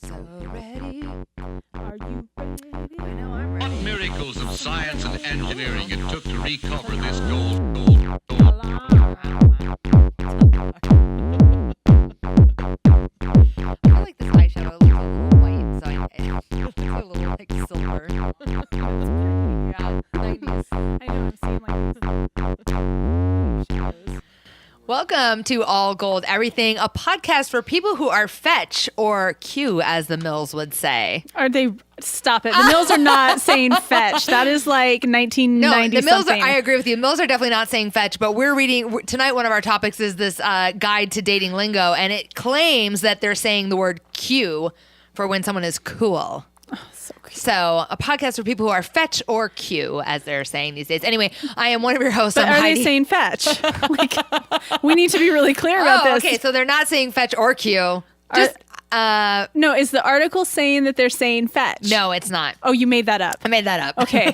So ready? Are you ready? I know I'm ready. What miracles of science and engineering it took to recover this gold. I feel like this eyeshadow looks a little white, so it looks a little like silver. Yeah, 90s. I know, I'm seeing like shadows. Welcome to All Gold Everything, a podcast for people who are fetch or Q, as the Mills would say. Are they? Stop it. The Mills are not saying fetch. That is like 1990 No, the Mills something. I agree with you. Mills are definitely not saying fetch, but we're reading tonight. One of our topics is this guide to dating lingo, and it claims that they're saying the word Q for when someone is cool. So cute. So, a podcast for people who are fetch or Q, as they're saying these days. Anyway, I am one of your hosts. But I'm are Heidi. they saying fetch? Like, we need to be really clear about this. Okay, so they're not saying fetch or Q. Just No, is the article saying that they're saying fetch? no, it's not. Oh, you made that up. I made that up. Okay.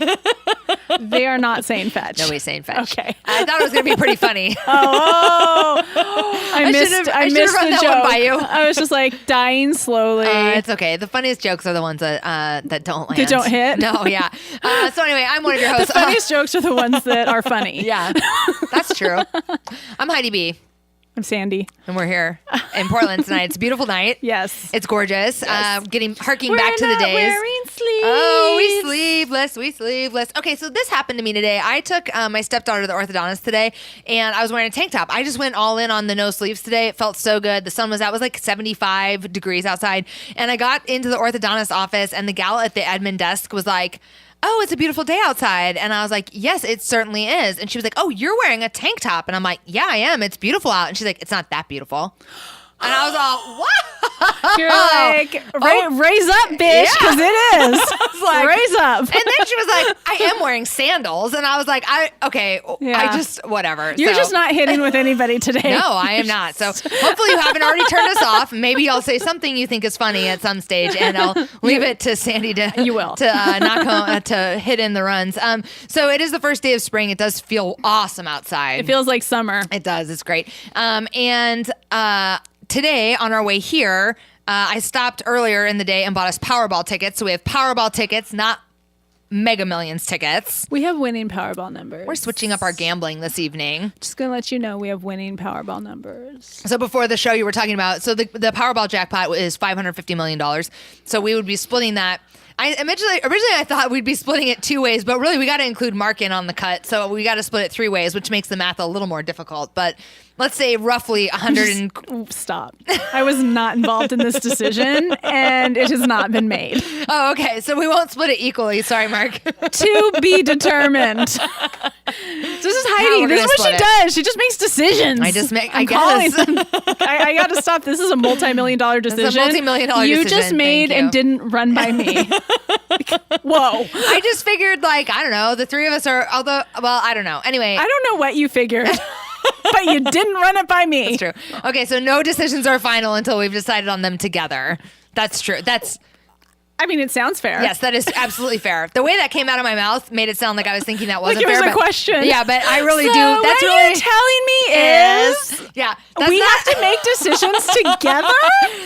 They are not saying fetch. Nobody's saying fetch. Okay. I thought it was going to be pretty funny. Oh, I missed should've the run that joke. one by you. I was just like dying slowly. It's okay. The funniest jokes are the ones that don't land. That don't hit? No, yeah. So anyway, I'm one of your the hosts. funniest jokes are the ones that are funny. Yeah, that's true. I'm Heidi B, I'm Sandy. and we're here in Portland tonight. It's a beautiful night. Yes. It's gorgeous. Yes. Harking back to the We're not days. wearing sleeves. Oh, we sleeveless. Okay, so this happened to me today. I took my stepdaughter to the orthodontist today, and I was wearing a tank top. I just went all in on the no sleeves today. It felt so good. The sun was out. It was like 75 degrees outside. And I got into the orthodontist office, and the gal at the admin desk was like, "Oh, it's a beautiful day outside." And I was like, "Yes, it certainly is." And she was like, "Oh, you're wearing a tank top." And I'm like, "Yeah, I am. It's beautiful out." And she's like, "It's not that beautiful." And I was all, "What?" You're like, raise up, bitch, Yeah. because it is. was like- raise up. And then she was like, "I am wearing sandals." And I was like, Yeah. whatever. You're So- just not hitting with anybody today. No, I am not. So hopefully you haven't already turned us off. Maybe I'll say something you think is funny at some stage, and I'll leave it to Sandy to You will. to knock home, to hit in the runs. So it is the first day of spring. It does feel awesome outside. It feels like summer. It does. It's great. Today on our way here, I stopped earlier in the day and bought us Powerball tickets. So we have Powerball tickets, not Mega Millions tickets. We have winning Powerball numbers. We're switching up our gambling this evening. Just going to let you know we have winning Powerball numbers. So before the show, you were talking about, so the Powerball jackpot is $550 million. So we would be splitting that. Originally I thought we'd be splitting it two ways, but really we got to include Mark in on the cut. So we got to split it three ways, which makes the math a little more difficult. But let's say roughly 100 and... Stop. I was not involved in this decision, and it has not been made. Oh, okay. So we won't split it equally. Sorry, Mark. To be determined. This is Heidi. we're This is gonna what she split it. does. She just makes decisions. I just make, I I'm guess. calling. I got to stop. This is a multi-million-dollar decision. multi-million-dollar you decision. just made Thank you. and didn't run by me. Whoa. I just figured, like, I don't know, the three of us are, well, I don't know. Anyway. I don't know what you figured, but you didn't run it by me. That's true. Okay, so no decisions are final until we've decided on them together. That's true. I mean, it sounds fair. Yes, that is absolutely fair. The way that came out of my mouth made it sound like I was thinking that wasn't Like it was fair. a question. Yeah, but I really So do. That's what really you're telling me is yeah. That's we not, have to make decisions together.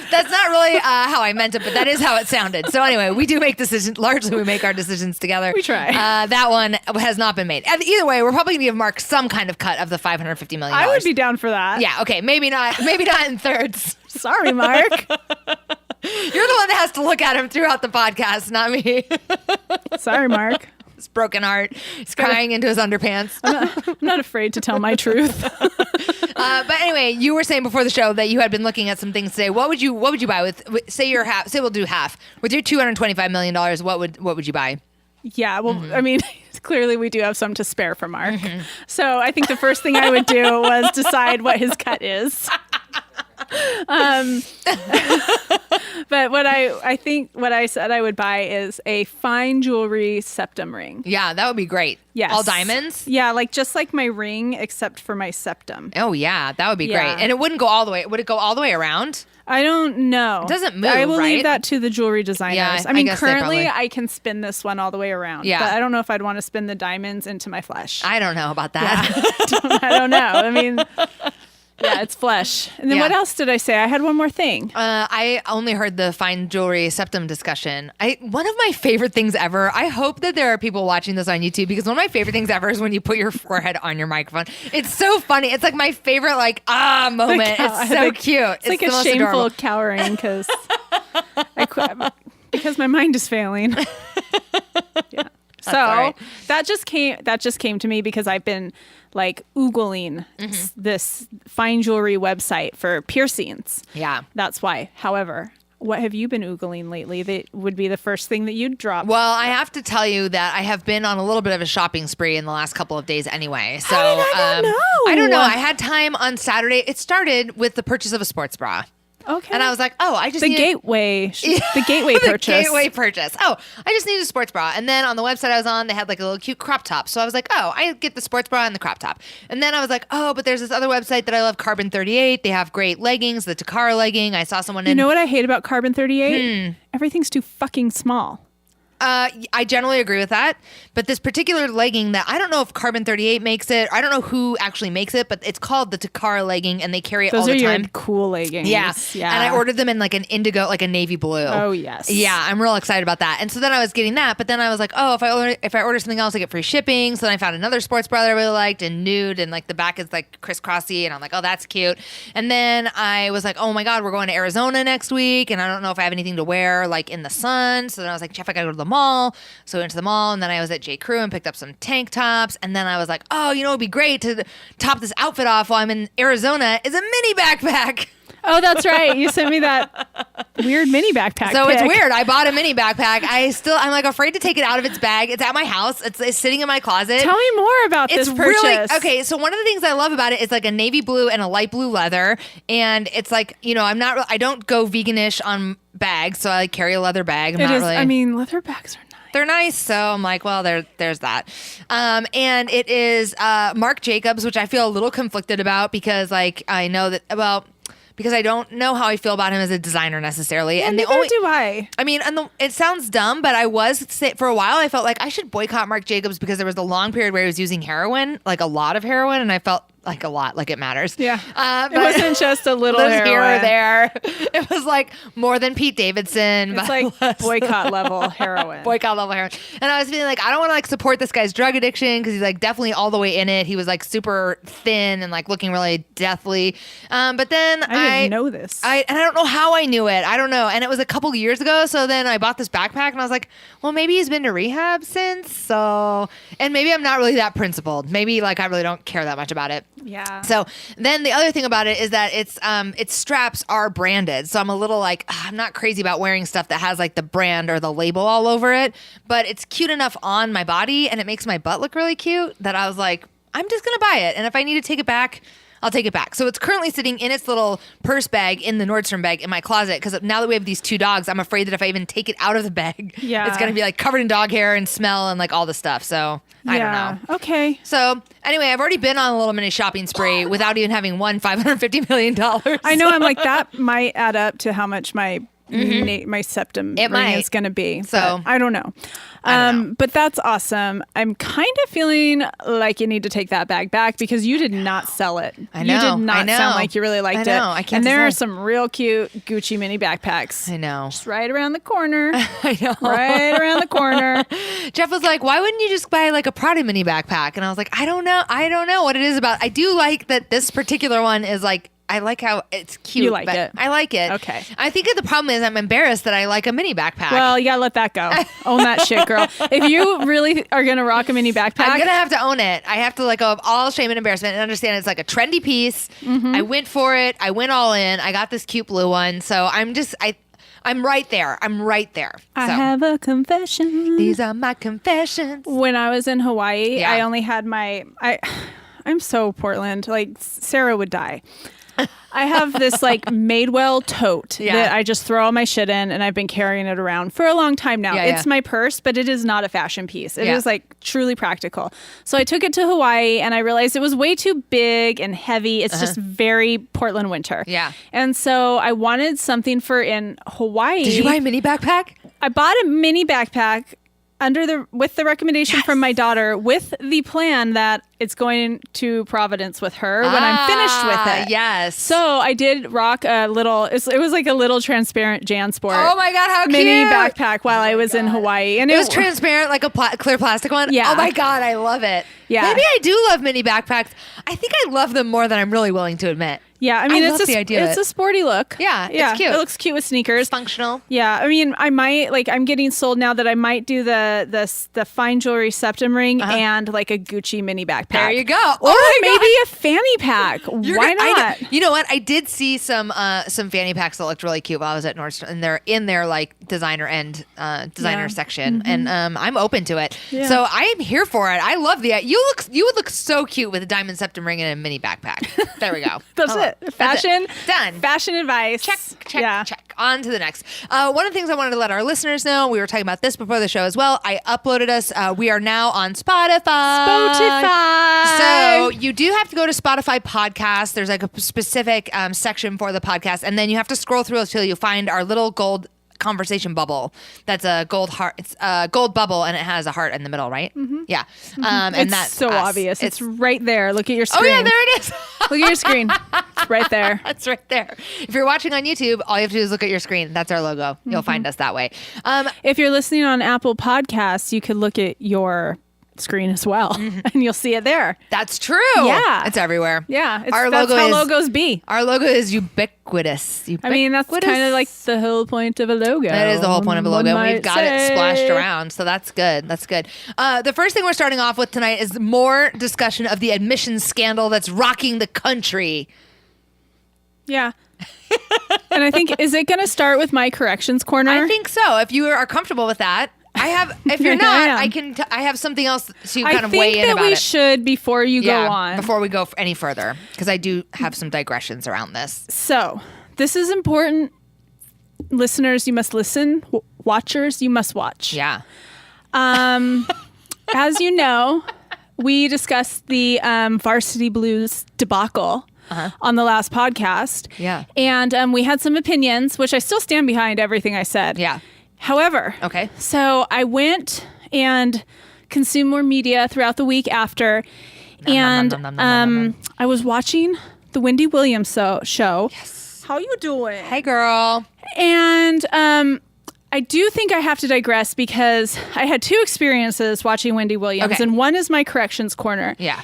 That's not really how I meant it, but that is how it sounded. So anyway, we do make decisions. Largely, we make our decisions together. We try. That one has not been made. And either way, we're probably going to give Mark some kind of cut of the $550 million. I would be down for that. Yeah. Okay. Maybe not. Maybe not in thirds. Sorry, Mark. You're the one that has to look at him throughout the podcast, not me. Sorry, Mark. His broken heart. He's crying into his underpants. I'm not afraid to tell my truth. But anyway, you were saying before the show that you had been looking at some things today. What would you buy with say you're half? Say we'll do half with your $225 million. What would you buy? Yeah, well, I mean, clearly we do have some to spare for Mark. So I think the first thing I would do was decide what his cut is. But what I said I would buy is a fine jewelry septum ring. Yeah, that would be great. Yes. All diamonds? Yeah, like just like my ring, except for my septum. Oh, yeah, that would be Yeah. great. And it wouldn't go all the way. Would it go all the way around? I don't know. It doesn't move, I will right? leave that to the jewelry designers. Yeah, I mean, guess they currently probably- I can spin this one all the way around. Yeah. But I don't know if I'd want to spin the diamonds into my flesh. I don't know about that. I don't know. I mean, Yeah, it's flesh. And then Yeah. what else did I say? I had one more thing. I only heard the fine jewelry septum discussion. One of my favorite things ever. I hope that there are people watching this on YouTube because one of my favorite things ever is when you put your forehead on your microphone. It's so funny. It's like my favorite moment. It's so cute. It's like a shameful cowering because because my mind is failing. Yeah. So right. that just came to me because I've been like Googling this fine jewelry website for piercings. Yeah. That's why. However, what have you been Googling lately that would be the first thing that you'd drop? Well, I have to tell you that I have been on a little bit of a shopping spree in the last couple of days anyway. So How did I not know? I don't know. I had time on Saturday. It started with the purchase of a sports bra. Okay. And I was like, oh, I just the need gateway purchase. The gateway purchase. Oh, I just need a sports bra. And then on the website I was on, they had like a little cute crop top. So I was like, oh, I get the sports bra and the crop top. And then I was like, oh, but there's this other website that I love, Carbon 38. They have great leggings, the Takara legging. I saw someone You know what I hate about Carbon 38? Everything's too fucking small. I generally agree with that. But this particular legging that I don't know if Carbon 38 makes it. I don't know who actually makes it, but it's called the Takara legging and they carry it all the time. Those are your cool leggings. Yeah. Yeah. And I ordered them in like an indigo, like a navy blue. Oh, yes. Yeah, I'm real excited about that. And so then I was getting that, but then I was like, oh, if I order something else, I get free shipping. So then I found another sports bra that I really liked and nude and like the back is like crisscrossy and I'm like, oh, that's cute. And then I was like, oh my God, we're going to Arizona next week and I don't know if I have anything to wear like in the sun. So then I was like, Jeff, I gotta go to the mall. So I went to the mall and then I was at J. Crew and picked up some tank tops. And then I was like, oh, you know, it'd be great to top this outfit off while I'm in Arizona is a mini backpack. Oh, that's right. You sent me that weird mini backpack. So pic. it's weird. I bought a mini backpack. I'm like afraid to take it out of its bag. It's at my house. It's sitting in my closet. Tell me more about this purchase. Really okay. So one of the things I love about it is like a navy blue and a light blue leather, and it's like I don't go veganish on bags, so I carry a leather bag. I mean, leather bags are nice. They're nice, so I'm like, well, there's that. And it is Marc Jacobs, which I feel a little conflicted about because like I know that because I don't know how I feel about him as a designer necessarily. Yeah, and neither do I. I mean, it sounds dumb, but for a while I felt like I should boycott Marc Jacobs because there was a long period where he was using heroin, like a lot of heroin, and I felt like a lot, like it matters. Yeah. It wasn't just a little heroin. Here or there. It was like more than Pete Davidson. It's like boycott level heroin. Boycott level heroin. And I was feeling like, I don't want to like support this guy's drug addiction because he's like definitely all the way in it. He was like super thin and like looking really deathly. But then I didn't know this. And I don't know how I knew it. I don't know. And it was a couple years ago. So then I bought this backpack and I was like, well, maybe he's been to rehab since. So, and maybe I'm not really that principled. Maybe like I really don't care that much about it. Yeah. So then the other thing about it is that its straps are branded. So I'm a little like, I'm not crazy about wearing stuff that has like the brand or the label all over it, but it's cute enough on my body and it makes my butt look really cute that I was like, I'm just going to buy it. And if I need to take it back, I'll take it back. So it's currently sitting in its little purse bag in the Nordstrom bag in my closet because now that we have these two dogs, I'm afraid that if I even take it out of the bag, it's going to be like covered in dog hair and smell and like all the stuff. So I don't know. Okay. So anyway, I've already been on a little mini shopping spree without even having won $550 million. I know. I'm like, that might add up to how much my septum ring is going to be. So I don't know. But that's awesome. I'm kind of feeling like you need to take that bag back because you did not sell it. I know. You did not sound like you really liked it. I can't and there are decide. some real cute Gucci mini backpacks. I know. Just right around the corner. I know. Right around the corner. Jeff was like, why wouldn't you just buy like a Prada mini backpack? And I was like, I don't know what it is about. I do like that this particular one is like, I like how it's cute. You like it. I like it. Okay. I think the problem is I'm embarrassed that I like a mini backpack. Well, you gotta let that go. Own that shit, girl. If you really are gonna rock a mini backpack, I'm gonna have to own it. I have to let go of all shame and embarrassment and understand it's like a trendy piece. Mm-hmm. I went for it. I went all in. I got this cute blue one. So I'm right there. I'm right there. I So, have a confession. these are my confessions. When I was in Hawaii, Yeah. I only had I'm so Portland. Like Sarah would die. I have this like Madewell tote that I just throw all my shit in, and I've been carrying it around for a long time now. It's my purse, but it is not a fashion piece. It is like truly practical. So I took it to Hawaii, and I realized it was way too big and heavy. It's just very Portland winter. Yeah. And so I wanted something for in Hawaii. Did you buy a mini backpack? I bought a mini backpack. with the recommendation from my daughter, with the plan that it's going to Providence with her when I'm finished with it. Yes. So I did rock a little. It was like a little transparent JanSport. Oh my God, how mini cute! backpack while I was in Hawaii, and It was transparent, like a clear plastic one. Yeah. Oh my God, I love it. Yeah. Maybe I do love mini backpacks. I think I love them more than I'm really willing to admit. Yeah, I mean, love the idea of it's a sporty look. Yeah, it's cute. It looks cute with sneakers. It's functional. Yeah, I mean, I might I'm getting sold now that I might do the fine jewelry septum ring and like a Gucci mini backpack. There you go. Or maybe a fanny pack. Why not? You know what? I did see some fanny packs that looked really cute while I was at Nordstrom, and they're in their like designer section, and I'm open to it. Yeah. So I'm here for it. I love the you would look so cute with a diamond septum ring and a mini backpack. There we go. That's it. Fashion. Done. Fashion advice. Check. On to the next. One of the things I wanted to let our listeners know, we were talking about this before the show as well. I uploaded us. We are now on Spotify. So you do have to go to Spotify podcast. There's like a specific section for the podcast, and then you have to scroll through until you find our little gold conversation bubble. That's a gold heart. It's a gold bubble, and it has a heart in the middle, right? Mm-hmm. Yeah. And it's that's so us. obvious. It's right there. Look at your screen. Oh yeah, there it is. Look at your screen. It's right there. That's right there. If you're watching on YouTube, all you have to do is look at your screen. That's our logo. You'll find us that way. If you're listening on Apple Podcasts, you could look at your screen as well, and you'll see it there. That's true. Yeah. It's everywhere. Yeah. Our that's logo how is, logos be. Our logo is ubiquitous. I mean, that's kind of like the whole point of a logo. That is the whole point of a logo. And we've got it splashed say. around. So that's good. That's good. The first thing we're starting off with tonight is more discussion of the admissions scandal that's rocking the country. Yeah. And I think, is it going to start with my corrections corner? I think so. If you are comfortable with that. If you're not, I have something else to kind of weigh in about it. I think that we should before you go on. Before we go any further, because I do have some digressions around this. So, this is important. Listeners, you must listen. Watchers, you must watch. Yeah. As you know, we discussed the Varsity Blues debacle on the last podcast. Yeah. And we had some opinions, which I still stand behind everything I said. Yeah. However, so I went and consumed more media throughout the week after, and I was watching the Wendy Williams show. Yes. How you doing? Hey, girl. And I do think I have to digress because I had two experiences watching Wendy Williams, and one is my corrections corner. Yeah.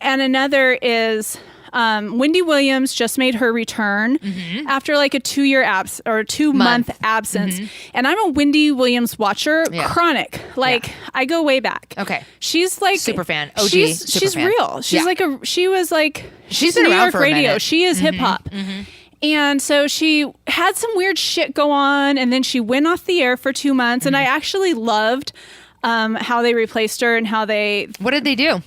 And another is Wendy Williams just made her return after like a 2-month absence. And I'm a Wendy Williams watcher, chronic. Like I go way back. Okay. She's like super fan. OG. She's real. She's she's been New around York for a radio. minute. She is hip hop. And so she had some weird shit go on, and then she went off the air for 2 months. And I actually loved how they replaced her and how What did they do?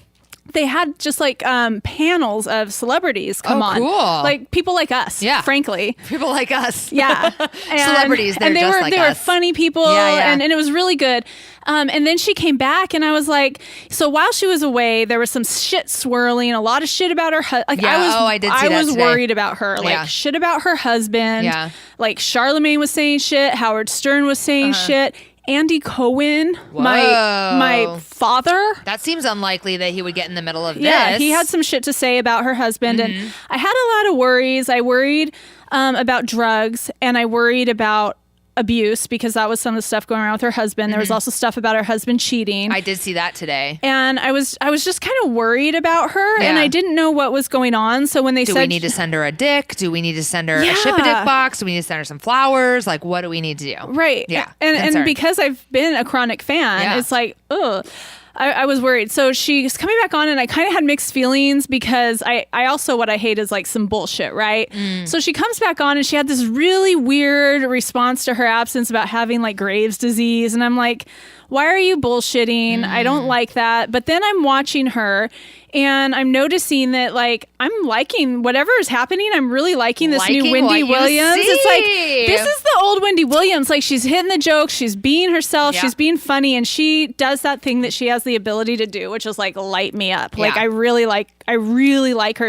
They had just like panels of celebrities come on. Cool. Like people like us, frankly. People like us. Yeah. Celebrities, and they were funny people, and it was really good. And then she came back, and I was like, so while she was away, there was some shit swirling, a lot of shit about her husband. Like, I was worried about her. Like, shit about her husband. Yeah. Like, Charlemagne was saying shit. Howard Stern was saying shit. Andy Cohen, my father. That seems unlikely that he would get in the middle of this. Yeah, he had some shit to say about her husband. And I had a lot of worries. I worried about drugs, and I worried about abuse because that was some of the stuff going around with her husband. There was also stuff about her husband cheating. I did see that today. And I was just kind of worried about her, and I didn't know what was going on. So when they said, do we need to send her a dick? Do we need to send her a ship a dick box? Do we need to send her some flowers? Like, what do we need to do? Right. Yeah. And because I've been a chronic fan, it's like, ugh. I was worried. So she's coming back on, and I kind of had mixed feelings because I also, what I hate is like some bullshit, right? So she comes back on, and she had this really weird response to her absence about having like Graves' disease. And I'm like, why are you bullshitting? I don't like that. But then I'm watching her, And I'm noticing that, like, I'm liking whatever is happening. I'm really liking this new Wendy Williams. It's like, this is the old Wendy Williams. Like, she's hitting the jokes. She's being herself. Yeah. She's being funny. And she does that thing that she has the ability to do, which is, like, light me up. Like, I really like her.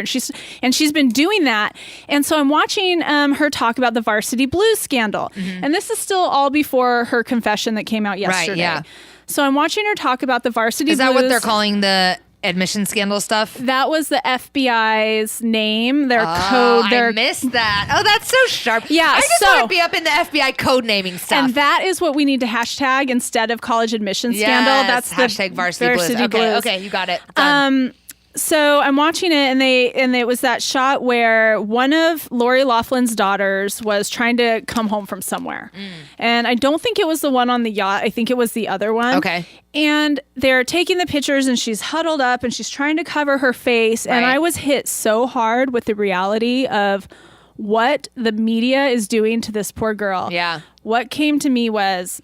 And she's been doing that. And so I'm watching her talk about the Varsity Blues scandal. And this is still all before her confession that came out yesterday. Right, yeah. So I'm watching her talk about the Varsity Blues. Is that what they're calling the admission scandal stuff? That was the FBI's name, their code. I missed that. Oh, that's so sharp. Yeah, I just want to be up in the FBI code naming stuff. And that is what we need to hashtag instead of college admission scandal. That's hashtag the Varsity Blues. Okay, you got it. Done. So I'm watching it, and it was that shot where one of Lori Loughlin's daughters was trying to come home from somewhere, and I don't think it was the one on the yacht. I think it was the other one. Okay. And they're taking the pictures, and she's huddled up, and she's trying to cover her face, and I was hit so hard with the reality of what the media is doing to this poor girl. Yeah. What came to me was,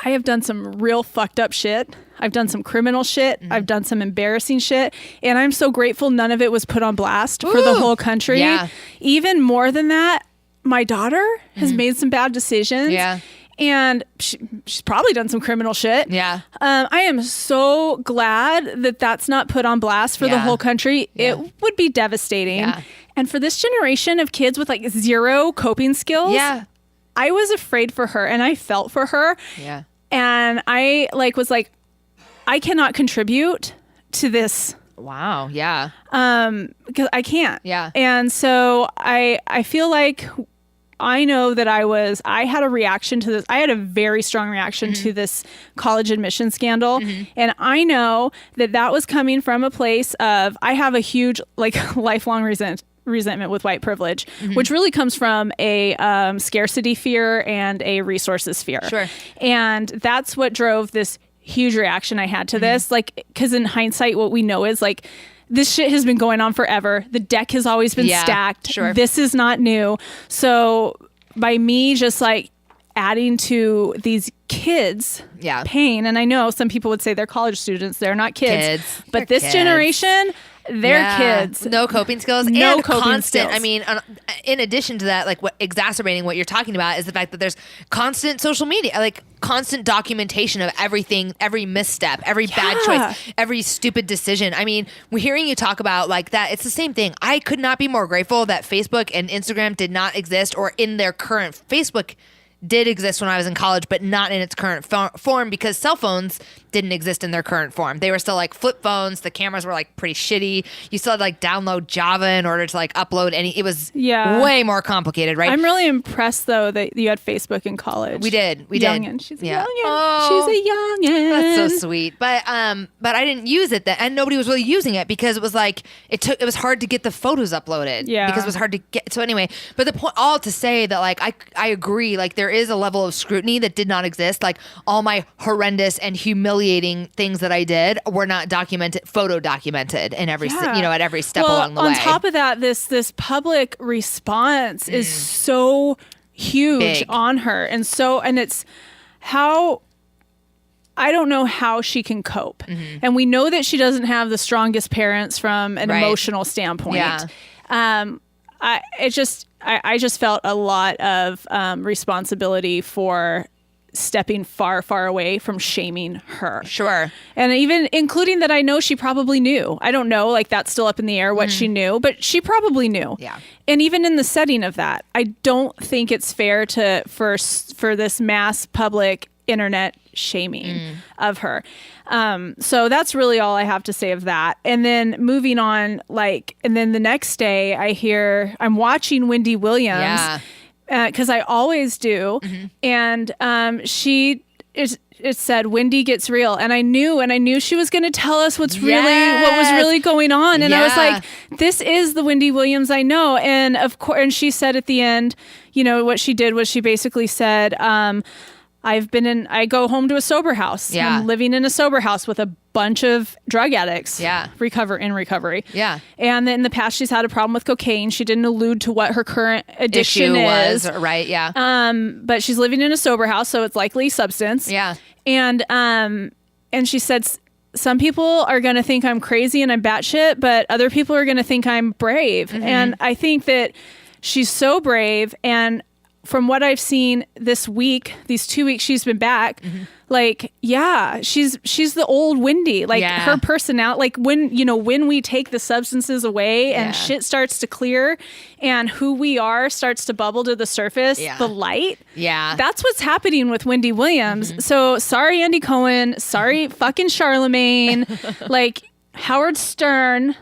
I have done some real fucked up shit. I've done some criminal shit. I've done some embarrassing shit. And I'm so grateful none of it was put on blast for the whole country. Yeah. Even more than that, my daughter has made some bad decisions. Yeah. And she's probably done some criminal shit. Yeah. I am so glad that that's not put on blast for the whole country. It would be devastating. Yeah. And for this generation of kids with like zero coping skills. Yeah. I was afraid for her, and I felt for her. Yeah. And I was like, I cannot contribute to this. Wow. Yeah. Because I can't. Yeah. And so I feel like I know that I had a reaction to this. I had a very strong reaction to this college admission scandal. And I know that was coming from a place of, I have a huge, like, lifelong resentment with white privilege, which really comes from a scarcity fear and a resources fear. Sure. And that's what drove this huge reaction I had to this. Like, because in hindsight, what we know is, like, this shit has been going on forever. The deck has always been stacked. Sure. This is not new. So by me just, like, adding to these kids' pain, and I know some people would say they're college students, they're not kids. But They're this generation, they're kids. No coping skills. No and coping constant. skills. I mean, in addition to that, like, what exacerbating what you're talking about is the fact that there's constant social media, like constant documentation of everything, every misstep, every bad choice, every stupid decision. I mean, we're hearing you talk about like that. It's the same thing. I could not be more grateful that Facebook and Instagram did not exist, or in their current Facebook did exist when I was in college, but not in its current form, because cell phones didn't exist in their current form. They were still like flip phones. The cameras were like pretty shitty. You still had to like download Java in order to like upload any. It was way more complicated, right? I'm really impressed though that you had Facebook in college. We did. Youngin'. She's a youngin'. Oh, She's a youngin'. That's so sweet. But I didn't use it then, and nobody was really using it because it was like it was hard to get the photos uploaded. Yeah. Because it was hard to get. So anyway, but the point, all to say that like I agree, like there is a level of scrutiny that did not exist. Like all my horrendous and humiliating things that I did were not photo documented in every at every step along the way. On top of that, this public response is so huge on her, and it's how I don't know how she can cope. And we know that she doesn't have the strongest parents from an emotional standpoint. Yeah. I just felt a lot of responsibility for stepping far, far away from shaming her. Sure. And even including that I know she probably knew. I don't know, like that's still up in the air what she knew, but she probably knew. Yeah. And even in the setting of that, I don't think it's fair for this mass public internet shaming of her. So that's really all I have to say of that. And then moving on, and then the next day I'm watching Wendy Williams. Yeah. Because I always do. And it said Wendy gets real, and I knew she was going to tell us what was really going on. And I was like, this is the Wendy Williams I know. And of course, and she said at the end, what she did was she basically said, I go home to a sober house. Yeah. I'm living in a sober house with a bunch of drug addicts. Yeah. Recovery. Yeah. And in the past, she's had a problem with cocaine. She didn't allude to what her current addiction is. Right. Yeah. But she's living in a sober house, so it's likely substance. Yeah. And she said, some people are going to think I'm crazy and I'm batshit, but other people are going to think I'm brave. And I think that she's so brave. And from what I've seen this week, these 2 weeks she's been back, like, yeah, she's the old Wendy. Like her personality, like when we take the substances away and shit starts to clear and who we are starts to bubble to the surface, the light. Yeah. That's what's happening with Wendy Williams. So sorry, Andy Cohen. Sorry, fucking Charlemagne. Like Howard Stern.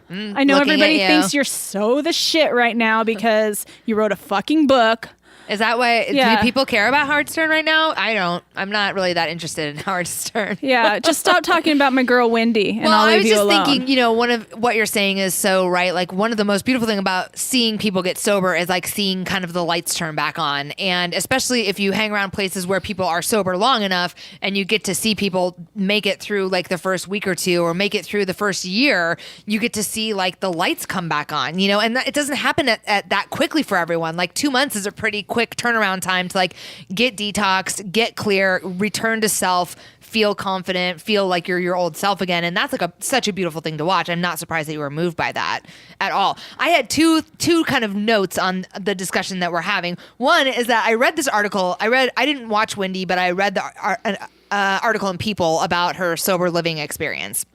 I know everybody thinks you're so the shit right now because you wrote a fucking book. Is that why? Do people care about Howard Stern right now? I don't. I'm not really that interested in Howard Stern. Yeah, just stop talking about my girl Wendy, and I'll leave you alone. I was just thinking, one of what you're saying is so right. Like one of the most beautiful thing about seeing people get sober is like seeing kind of the lights turn back on, and especially if you hang around places where people are sober long enough, and you get to see people make it through like the first week or two, or make it through the first year, you get to see like the lights come back on, and it doesn't happen at that quickly for everyone. Like 2 months is a pretty quick turnaround time to like get detoxed, get clear, return to self, feel confident, feel like you're your old self again. And that's like such a beautiful thing to watch. I'm not surprised that you were moved by that at all. I had two kind of notes on the discussion that we're having. One is that I read this article. I didn't watch Wendy, but I read the article in People about her sober living experience.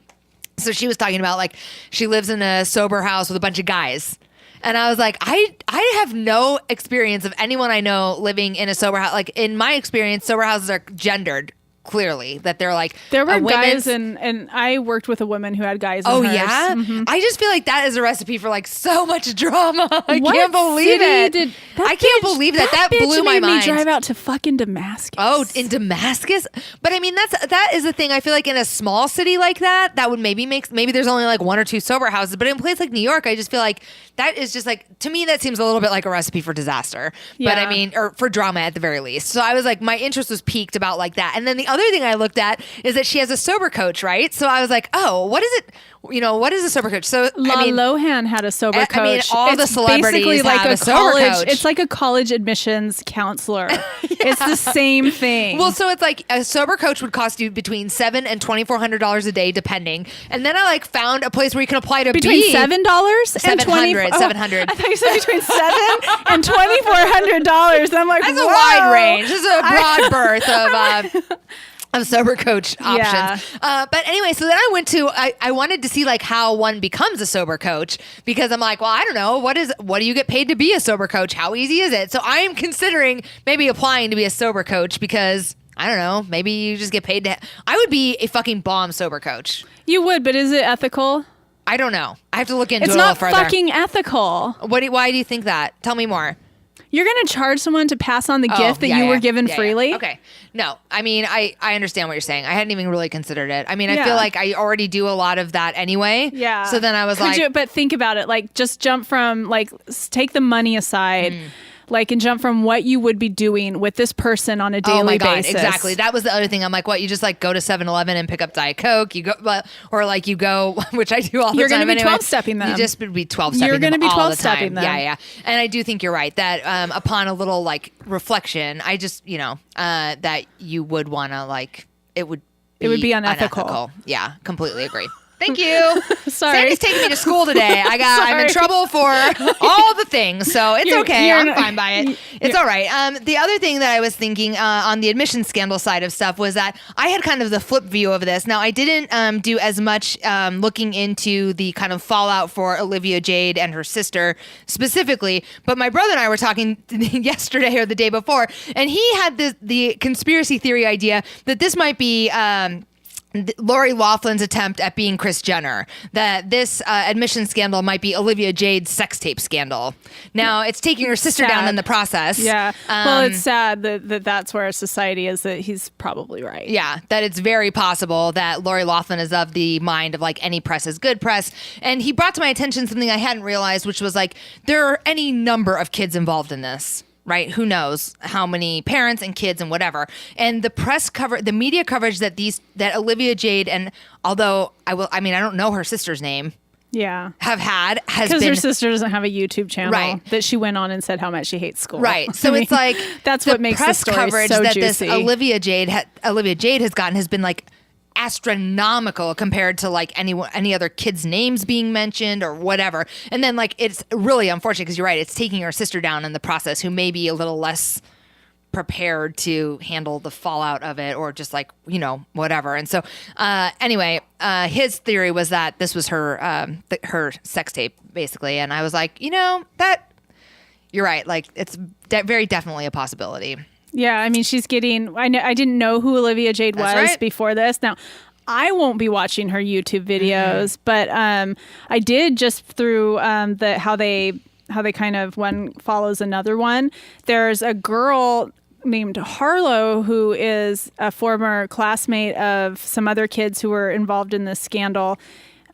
So she was talking about like she lives in a sober house with a bunch of guys. And I was like, I have no experience of anyone I know living in a sober house. Like in my experience, sober houses are gendered. Clearly, that they're like there were guys and I worked with a woman who had guys. Oh yeah, I just feel like that is a recipe for like so much drama. I can't believe it. I can't believe that blew my mind. Me drive out to fucking Damascus. Oh, in Damascus. But I mean, that is the thing. I feel like in a small city like that would maybe there's only like one or two sober houses. But in a place like New York, I just feel like that is just like, to me, that seems a little bit like a recipe for disaster. Yeah. But I mean, or for drama at the very least. So I was like, my interest was piqued about like that. And then the other thing I looked at is that she has a sober coach, right? So I was like, oh, what is it? What is a sober coach? So Lohan had a sober coach. I mean, all the celebrities have a sober coach. It's like a college admissions counselor. It's the same thing. Well, so it's like a sober coach would cost you between $700 and $2,400 a day, depending. And then I like found a place where you can apply to between $7 and $700. I thought you said between $700 and $2,400. And I'm like, that's a wide range. This is a broad berth of sober coach options. Yeah. But anyway, so then I wanted to see like how one becomes a sober coach, because I'm like, well, I don't know. What do you get paid to be a sober coach? How easy is it? So I am considering maybe applying to be a sober coach, because I don't know, maybe you just get paid I would be a fucking bomb sober coach. You would, but is it ethical? I don't know. I have to look into it a little further. It's not fucking ethical. Why do you think that? Tell me more. You're going to charge someone to pass on the gift that you were given freely? Yeah. Okay. No, I mean, I understand what you're saying. I hadn't even really considered it. I mean, I feel like I already do a lot of that anyway. Yeah. So then I was but think about it. Like, just jump from, like, take the money aside. Like, and jump from what you would be doing with this person on a daily basis. Exactly. That was the other thing. I'm like, what? You just like go to 7-Eleven and pick up Diet Coke. You go, or like you go, which I do all the time. You're going to be 12-stepping them. You just would be 12-stepping. You're going to be 12-stepping them. Yeah. And I do think you're right that upon a little like reflection, I just that you would want to like it would be unethical. Yeah, completely agree. Thank you. Sorry. Sandy's taking me to school today. I'm in trouble for all the things, so it's okay. I'm fine by it. It's all right. The other thing that I was thinking on the admission scandal side of stuff was that I had kind of the flip view of this. Now, I didn't do as much looking into the kind of fallout for Olivia Jade and her sister specifically, but my brother and I were talking yesterday or the day before, and he had the conspiracy theory idea that this might be Lori Loughlin's attempt at being Kris Jenner, that this admission scandal might be Olivia Jade's sex tape scandal. Now, it's taking her sister down in the process. Yeah. Well, it's sad that that's where our society is, that he's probably right. Yeah, that it's very possible that Lori Loughlin is of the mind of like any press is good press. And he brought to my attention something I hadn't realized, which was like there are any number of kids involved in this. Right? Who knows how many parents and kids and whatever. And the press the media coverage that Olivia Jade, and although I don't know her sister's name. Yeah. Has been. Because her sister doesn't have a YouTube channel. Right. That she went on and said how much she hates school. Right. So it's like that's what makes the story coverage so that juicy. This Olivia Jade has gotten has been like astronomical compared to like any other kids' names being mentioned or whatever. And then like it's really unfortunate because you're right, it's taking her sister down in the process, who may be a little less prepared to handle the fallout of it, or just like, you know, whatever. And so anyway, his theory was that this was her her sex tape basically. And I was like, you know, that you're right, like it's very definitely a possibility. Yeah, I mean, she's getting. I didn't know who Olivia Jade was before this. Now, I won't be watching her YouTube videos, but I did just through how they kind of one follows another one. There's a girl named Harlow who is a former classmate of some other kids who were involved in this scandal.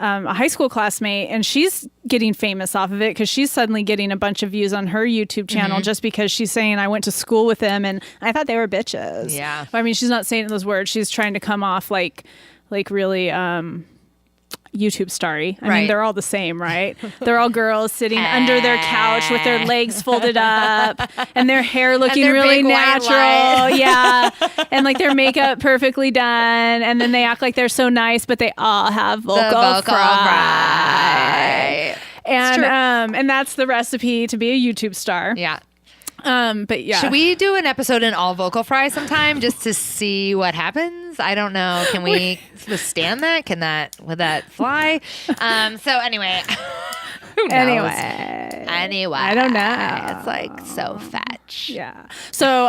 A high school classmate, and she's getting famous off of it because she's suddenly getting a bunch of views on her YouTube channel just because she's saying, I went to school with them and I thought they were bitches. Yeah. I mean, she's not saying those words. She's trying to come off like really YouTube starry. I mean, they're all the same, right? They're all girls sitting under their couch with their legs folded up and their hair looking really natural. Yeah. And like their makeup perfectly done. And then they act like they're so nice, but they all have vocal fry. And that's the recipe to be a YouTube star. Yeah. But yeah. Should we do an episode in all vocal fry sometime just to see what happens? I don't know. Can we withstand that? Would that fly? So anyway. Who knows? Anyway. I don't know. It's like so fetch. Yeah. So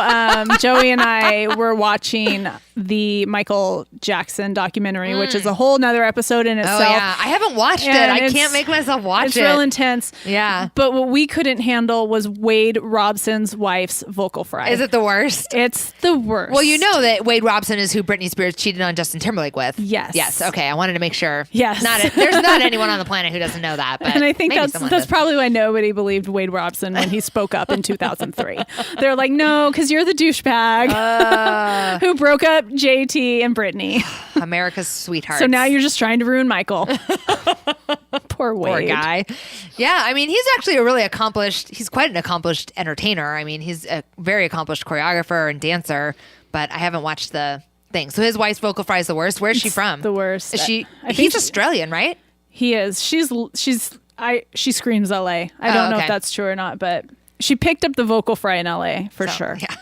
Joey and I were watching the Michael Jackson documentary, which is a whole nother episode in itself. Oh, yeah. I haven't watched it. I can't make myself watch it. It's real intense. Yeah. But what we couldn't handle was Wade Robson's wife's vocal fry. Is it the worst? It's the worst. Well, you know that Wade Robson is who Britney Spears cheated on Justin Timberlake with. Yes. Yes. Okay. I wanted to make sure. Yes. There's not anyone on the planet who doesn't know that. But and I think that's does. probably why nobody believed Wade Robson when he spoke up in 2003. They're like, no, because you're the douchebag who broke up JT and Britney. America's sweetheart. So now you're just trying to ruin Michael. Poor Wade. Poor guy. Yeah, I mean, he's actually he's quite an accomplished entertainer. I mean, he's a very accomplished choreographer and dancer, but I haven't watched the thing. So his wife's vocal fry is the worst. Where's she from? The worst. He's Australian, right? He is. She screams LA. I don't know if that's true or not, but she picked up the vocal fry in LA for sure. Yeah.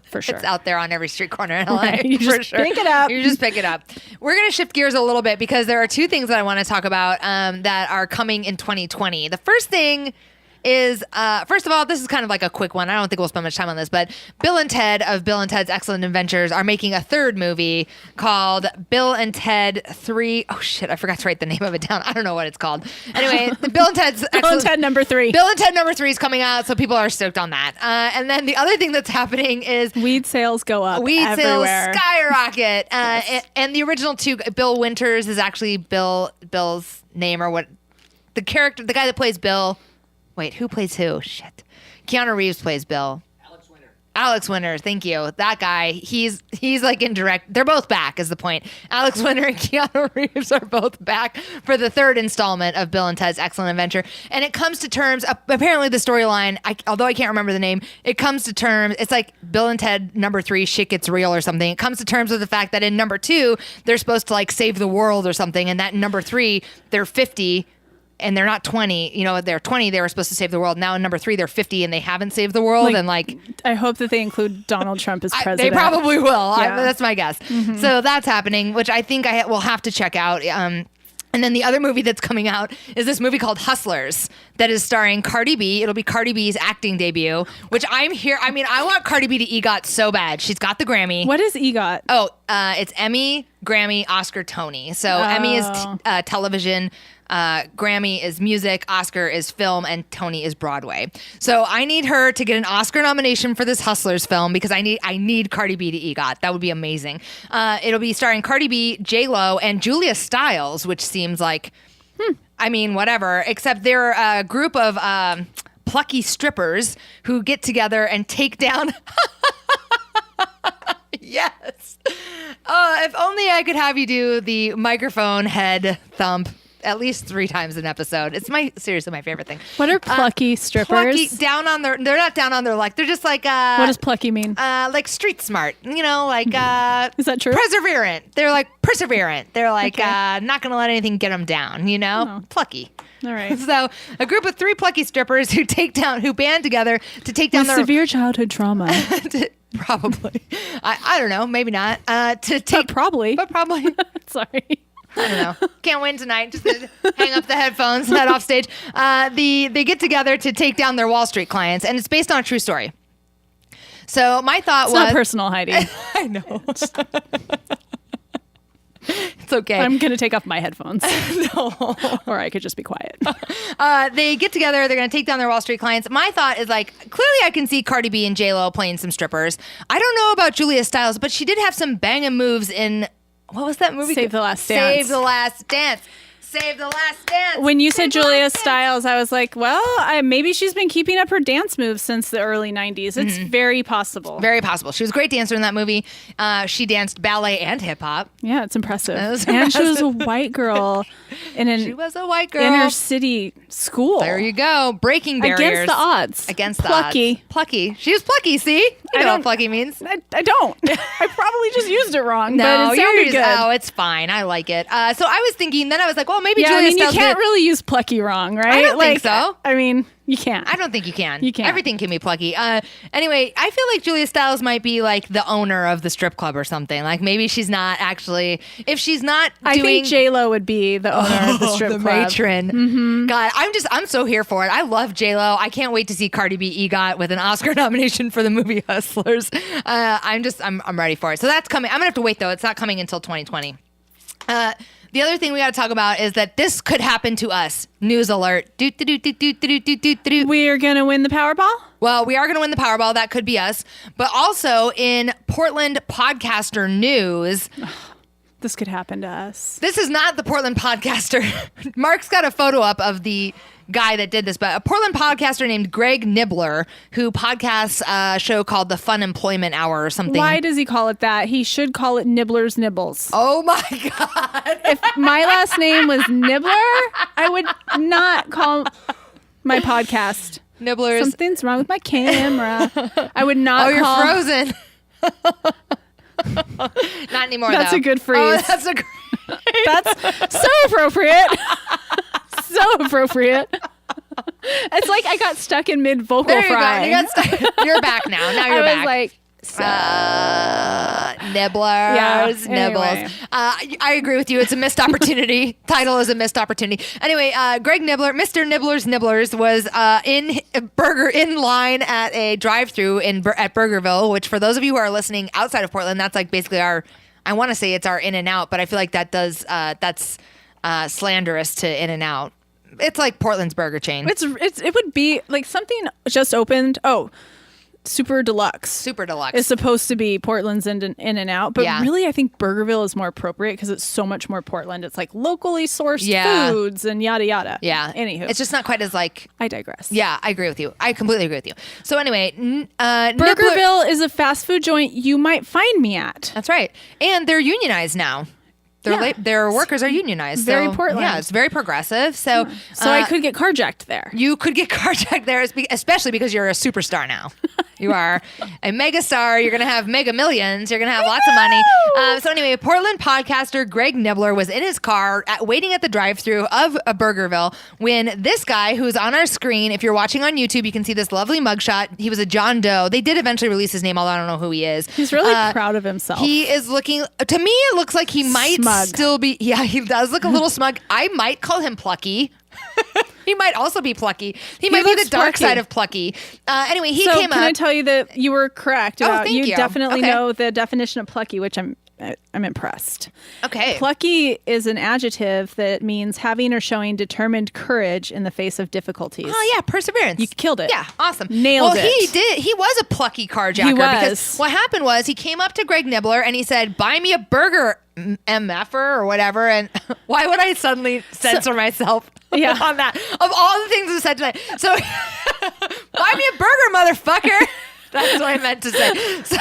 For sure. It's out there on every street corner in LA. Right. You just pick it up. You just pick it up. We're going to shift gears a little bit because there are two things that I want to talk about that are coming in 2020. The first thing is, first of all, this is kind of like a quick one. I don't think we'll spend much time on this, but Bill and Ted of Bill and Ted's Excellent Adventures are making a third movie called Bill and Ted 3. Oh shit, I forgot to write the name of it down. I don't know what it's called. Anyway, the Bill and Ted's Bill and Ted number 3. Bill and Ted number 3 is coming out, so people are stoked on that. And then the other thing that's happening is weed sales go up. Weed everywhere. Sales skyrocket. And the original two, Bill Winters is actually Bill's name, or what the character, the guy that plays Bill. Wait, who plays who? Shit. Keanu Reeves plays Bill. Alex Winter, thank you. That guy, he's like in direct. They're both back, is the point. Alex Winter and Keanu Reeves are both back for the third installment of Bill and Ted's Excellent Adventure. And it comes to terms, apparently the storyline, although I can't remember the name, it comes to terms, it's like Bill and Ted number 3, shit gets real or something. It comes to terms with the fact that in number 2, they're supposed to like save the world or something. And that in number 3, they're 50. And they're not 20, they're 20, they were supposed to save the world. Now in number 3, they're 50 and they haven't saved the world. I hope that they include Donald Trump as president. They probably will. Yeah. That's my guess. Mm-hmm. So that's happening, which I think I will have to check out. And then the other movie that's coming out is this movie called Hustlers that is starring Cardi B. It'll be Cardi B's acting debut, which I'm here. I mean, I want Cardi B to EGOT so bad. She's got the Grammy. What is EGOT? Oh, it's Emmy, Grammy, Oscar, Tony. So Emmy is television. Grammy is music, Oscar is film, and Tony is Broadway. So I need her to get an Oscar nomination for this Hustlers film because I need Cardi B to EGOT. That would be amazing. It'll be starring Cardi B, J-Lo, and Julia Stiles, which seems like, I mean, whatever, except they're a group of plucky strippers who get together and take down... Yes. If only I could have you do the microphone head thump at least 3 times an episode. It's seriously my favorite thing. What are plucky strippers? They're not down on their luck. They're just like what does plucky mean? Like street smart, like is that true? Perseverant. They're like perseverant. They're like Okay. not gonna let anything get them down. Oh. Plucky. All right. So a group of 3 plucky strippers who band together to take down With their severe childhood trauma. probably. I don't know. Maybe not. But probably. Sorry. I don't know. Can't win tonight. Just gonna hang up the headphones, head off stage. They get together to take down their Wall Street clients, and it's based on a true story. So my thought It's was not personal, Heidi. I know. It's okay. I'm going to take off my headphones. No. Or I could just be quiet. They get together. They're going to take down their Wall Street clients. My thought is like, clearly I can see Cardi B and J-Lo playing some strippers. I don't know about Julia Stiles, but she did have some banging moves in, what was that movie? Save the Last Dance. Save the Last Dance. Save the Last Dance. When you said Save the Julia Last Dance. Stiles, I was like, well, maybe she's been keeping up her dance moves since the early 90s. It's very possible. Very possible. She was a great dancer in that movie. She danced ballet and hip hop. Yeah, it's impressive. That was And she was a impressive. white girl in She an was a white girl. inner city school. There you go. Breaking barriers. Against the odds. Against the Plucky. odds. Plucky. She was plucky, see? You know don't- what plucky means. I don't. I probably just used it wrong, No, but it sounded you're good. Oh, it's fine. I like it. So I was thinking, then I was like, well, maybe Yeah, Julia I mean, you Stiles can't did- really use plucky wrong, right? I don't think so. I mean, you can't. I don't think you can. You can't. Everything can be plucky. Anyway, I feel like Julia Stiles might be like the owner of the strip club or something. Like maybe she's not actually. If she's not I doing. think J-Lo would be the owner of the strip the club. matron. Mm-hmm. God, I'm so here for it. I love J-Lo. I can't wait to see Cardi B EGOT with an Oscar nomination for the movie Hustlers. I'm ready for it. So that's coming. I'm gonna have to wait though. It's not coming until 2020. The other thing we got to talk about is that this could happen to us. News alert. We are going to win the Powerball? Well, we are going to win the Powerball. That could be us. But also in Portland podcaster news, This could happen to us. this is not the Portland podcaster. Mark's got a photo up of the guy that did this, but a Portland podcaster named Greg Nibbler, who podcasts a show called The Fun Employment Hour or something. Why does he call it that? He should call it Nibbler's Nibbles. Oh my God. If my last name was Nibbler, I would not call my podcast. Nibblers. Something's wrong with my camera. I would not Oh, you're call... frozen. Not anymore, That's though. a good Oh, freeze. that's a That's so appropriate. So appropriate. It's like I got stuck in mid vocal There you fry. go. You got stuck. You're back now. Now you're I was back. like, Nibblers, Yeah, nibbles. anyway. I agree with you. It's a missed opportunity. Title is a missed opportunity. Anyway, Greg Nibbler, Mr. Nibblers was in line at a drive-through at Burgerville, which for those of you who are listening outside of Portland, that's like basically I want to say it's our In-N-Out, but I feel like that's slanderous to In-N-Out. It's like Portland's burger chain. it would be like something just opened. Oh, Super Deluxe. Super deluxe. Is supposed to be Portland's In-N-Out, but Yeah. really I think Burgerville is more appropriate because it's so much more Portland. It's like locally sourced Yeah. foods and yada yada. Yeah. Anywho, It's just not quite as like. I digress. Yeah, I agree with you. I completely agree with you. So anyway, Burgerville is a fast food joint you might find me at. That's right. And they're unionized now. Yeah. Their workers are unionized. Very so, Portland. Yeah, it's very progressive. So, So I could get carjacked there. You could get carjacked there, especially because you're a superstar now. You are a mega star. You're going to have mega millions. You're going to have lots of money. So anyway, Portland podcaster Greg Nibbler was in his car waiting at the drive-thru of a Burgerville when this guy, who's on our screen, if you're watching on YouTube, you can see this lovely mugshot. He was a John Doe. They did eventually release his name, although I don't know who he is. He's really proud of himself. He is looking, to me, it looks like he might Smug. still be, yeah, he does look a little smug. I might call him plucky. He might also be plucky. He might be looks the dark plucky. side of plucky. Anyway, he so came can up. I tell you that you were correct about thank you. definitely Okay. know the definition of plucky, which I'm impressed. Okay. Plucky is an adjective that means having or showing determined courage in the face of difficulties. Oh yeah, perseverance. You killed it. Yeah, awesome. Nailed well, it. He was a plucky carjacker. He Because was. what happened was he came up to Greg Nibbler and he said, "Buy me a burger, MFer or whatever." And why would I suddenly censor myself? Yeah. On that, of all the things I said tonight. So, buy me a burger, motherfucker. That's what I meant to say. So,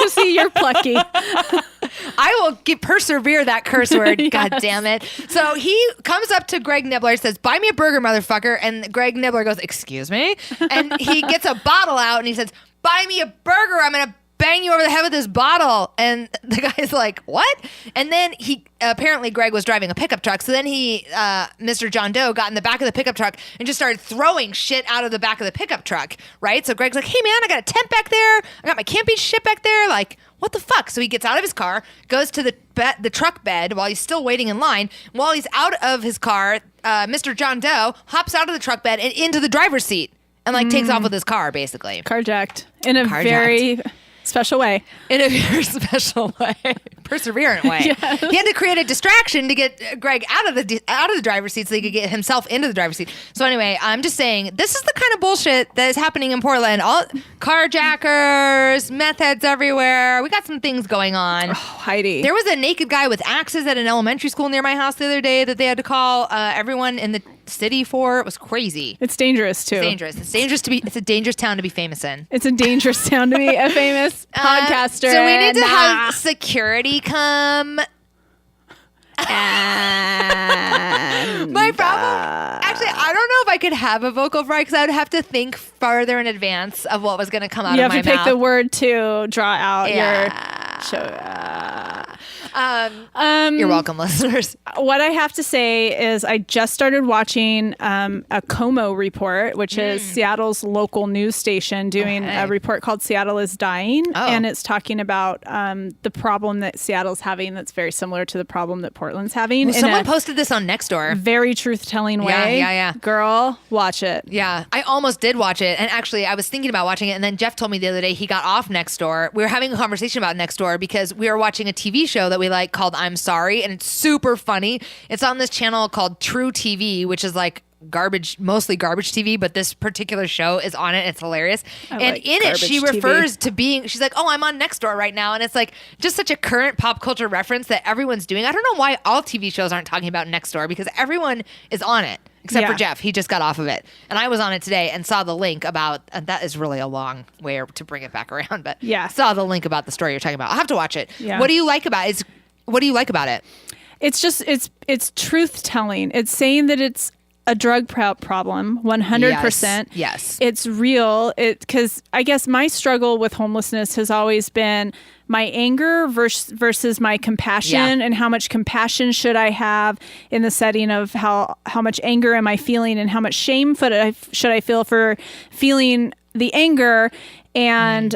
To see you're plucky. I I will persevere that curse word. Yes. God damn it. So he comes up to Greg Nibbler, says, buy me a burger, motherfucker. And Greg Nibbler goes, excuse me? And he gets a bottle out and he says, buy me a burger. I'm going to bang you over the head with this bottle. And the guy's like, what? And then apparently Greg was driving a pickup truck. So then Mr. John Doe got in the back of the pickup truck and just started throwing shit out of the back of the pickup truck. Right. So Greg's like, hey man, I got a tent back there. I got my camping shit back there. Like, what the fuck? So he gets out of his car, goes to the truck bed while he's still waiting in line. While he's out of his car, Mr. John Doe hops out of the truck bed and into the driver's seat and takes off with his car, basically. Carjacked in a very special way. In a very special way. Perseverant way. Yes. He had to create a distraction to get Greg out of the driver's seat so he could get himself into the driver's seat. So anyway, I'm just saying, this is the kind of bullshit that is happening in Portland. All carjackers, meth heads everywhere. We got some things going on. Oh, Heidi. There was a naked guy with axes at an elementary school near my house the other day that they had to call everyone in the city for. It was crazy. It's dangerous too. It's dangerous. It's a dangerous town to be famous in. It's a dangerous town to be a famous podcaster. So we need to have security come. My problem, actually, I don't know if I could have a vocal fry because I would have to think farther in advance of what was going to come out of my mouth. You have to pick the word to draw out your show. You're welcome, listeners. What I have to say is I just started watching a Como report, which is Seattle's local news station doing a report called Seattle is Dying. Oh. And it's talking about the problem that Seattle's having that's very similar to the problem that Portland's having. Well, someone posted this on Nextdoor. Very truth-telling way. Yeah. Girl, watch it. Yeah, I almost did watch it. And actually, I was thinking about watching it. And then Jeff told me the other day he got off Nextdoor. We were having a conversation about Nextdoor because we were watching a TV show that we like called I'm Sorry. And it's super funny. It's on this channel called True TV, which is like mostly garbage TV, but this particular show is on it. It's hilarious. And in it, she refers to she's like, oh, I'm on Nextdoor right now. And it's like just such a current pop culture reference that everyone's doing. I don't know why all TV shows aren't talking about Nextdoor because everyone is on it. Except for Jeff. He just got off of it. And I was on it today and saw the link about, and that is really a long way to bring it back around, but saw the link about the story you're talking about. I'll have to watch it. Yeah. What do you like about it? It's just, it's truth telling. It's saying that it's a drug problem, 100%. Yes. It's real. Because I guess my struggle with homelessness has always been my anger versus my compassion, and how much compassion should I have in the setting of how much anger am I feeling and how much shame should I feel for feeling the anger, and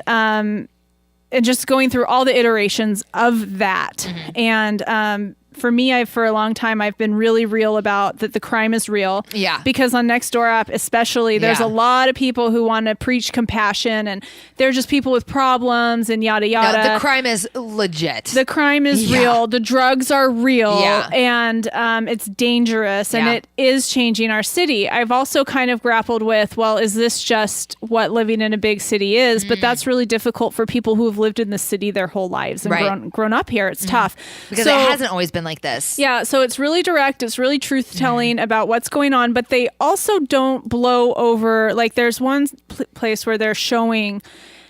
just going through all the iterations of that. And for me, for a long time, I've been really real about that the crime is real. Yeah. Because on Nextdoor app, especially, there's a lot of people who want to preach compassion, and they're just people with problems and yada yada. No, the crime is legit. The crime is real. The drugs are real. Yeah. And it's dangerous, and it is changing our city. I've also kind of grappled with, well, is this just what living in a big city is? But that's really difficult for people who have lived in the city their whole lives and grown up here. It's tough. Because it hasn't always been like this. Yeah, so it's really direct. It's really truth-telling about what's going on, but they also don't blow over. Like there's one place where they're showing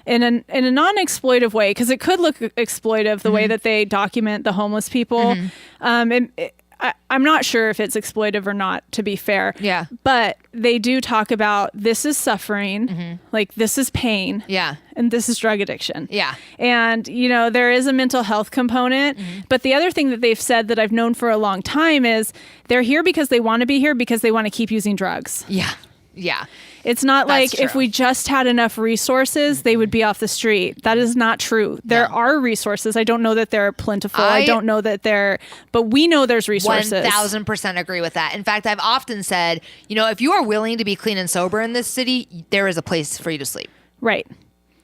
in a non-exploitive way, because it could look exploitive the way that they document the homeless people. I'm not sure if it's exploitive or not, to be fair. Yeah. But they do talk about this is suffering, like this is pain. Yeah. And this is drug addiction. Yeah. And, there is a mental health component. But the other thing that they've said that I've known for a long time is they're here because they want to be here because they want to keep using drugs. Yeah. Yeah. It's not like if we just had enough resources, they would be off the street. That is not true. There are resources. I don't know that they're plentiful. I don't know that but we know there's resources. 1000% agree with that. In fact, I've often said, if you are willing to be clean and sober in this city, there is a place for you to sleep. Right.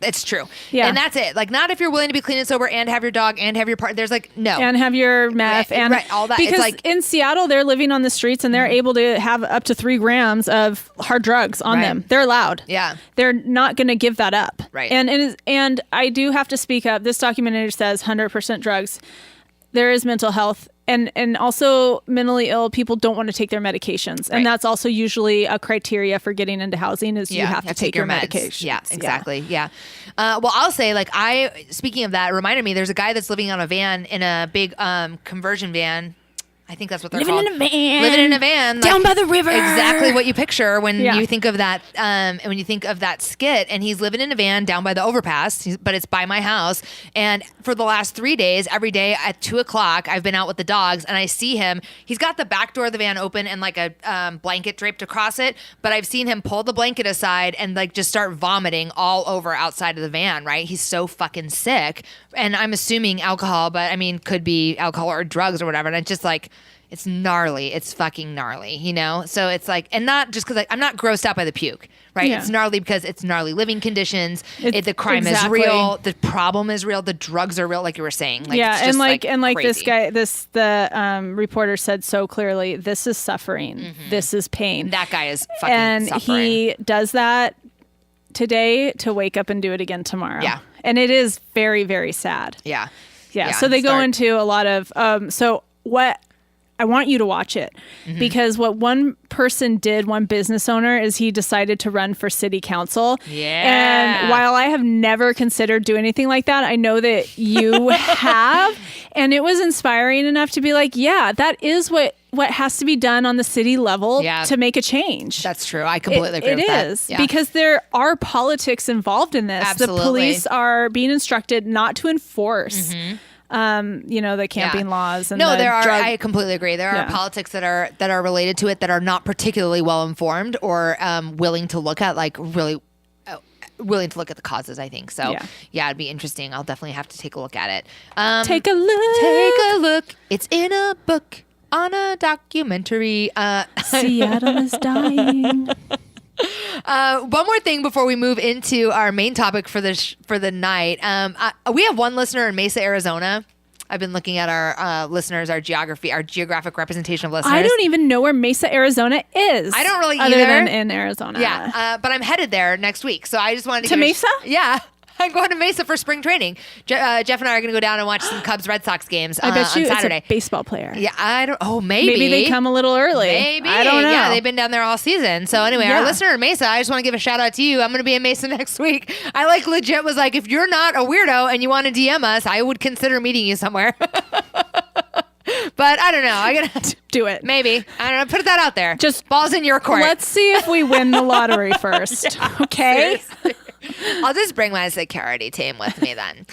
It's true. Yeah. And that's it. Like, not if you're willing to be clean and sober and have your dog and have your partner. There's no. And have your meth and all that. Because it's in Seattle, they're living on the streets and they're able to have up to 3 grams of hard drugs on them. They're allowed. Yeah. They're not going to give that up. Right. And I do have to speak up. This documentary says 100% drugs. There is mental health. And also mentally ill people don't want to take their medications. And that's also usually a criteria for getting into housing is you have to take your meds. medication. Yeah, exactly. Yeah. Well, I'll say, like, speaking of that, it reminded me, there's a guy that's living on a van in a big conversion van. I think that's what they're Living called. in a van. Living in a van. Down by the river. Exactly what you picture when you think of that, when you think of that skit. And he's living in a van down by the overpass, but it's by my house. And for the last 3 days, every day at 2:00, I've been out with the dogs and I see him. He's got the back door of the van open and like a blanket draped across it. But I've seen him pull the blanket aside and like just start vomiting all over outside of the van, right? He's so fucking sick. And I'm assuming alcohol, but I mean, could be alcohol or drugs or whatever. And it's just like, it's gnarly. It's fucking gnarly, you know? So it's like, and not just because I'm not grossed out by the puke, right? Yeah. It's gnarly because it's gnarly living conditions. The crime exactly. is real. The problem is real. The drugs are real, like you were saying. Like, yeah, it's just this crazy. guy, the reporter said so clearly, this is suffering. This is pain. That guy is fucking and suffering. he does that today to wake up and do it again tomorrow. Yeah. And it is very, very sad. Yeah. Yeah. So they go into a lot of, so what I want you to watch it because what one person did, one business owner, is he decided to run for city council. Yeah. And while I have never considered doing anything like that, I know that you have. And it was inspiring enough to be like, yeah, that is what has to be done on the city level to make a change. That's true. I completely agree with that. It is because there are politics involved in this. Absolutely. The police are being instructed not to enforce the camping laws and there are. drug. I completely agree. There are politics that are related to it that are not particularly well informed or willing to look at willing to look at the causes. I think so. Yeah, it'd be interesting. I'll definitely have to take a look at it. Take a look. Take a look. It's in a book on a documentary. Seattle is dying. One more thing before we move into our main topic for the night. We have one listener in Mesa, Arizona. I've been looking at our listeners, our geographic representation of listeners. I don't even know where Mesa, Arizona is. I don't really other either. than in Arizona. Yeah, but I'm headed there next week, so I just wanted to Mesa? Yeah. I'm going to Mesa for spring training. Jeff and I are going to go down and watch some Cubs Red Sox games I bet you on Saturday. It's a baseball player. Yeah, I don't. Oh, maybe. Maybe they come a little early. Maybe. I don't know. Yeah, they've been down there all season. So anyway, our listener in Mesa, I just want to give a shout out to you. I'm going to be in Mesa next week. I legit was like, if you're not a weirdo and you want to DM us, I would consider meeting you somewhere. But I don't know. I gotta do it. Maybe. I don't know. Put that out there. Just balls in your court. Let's see if we win the lottery first. Okay. Seriously. I'll just bring my security team with me then.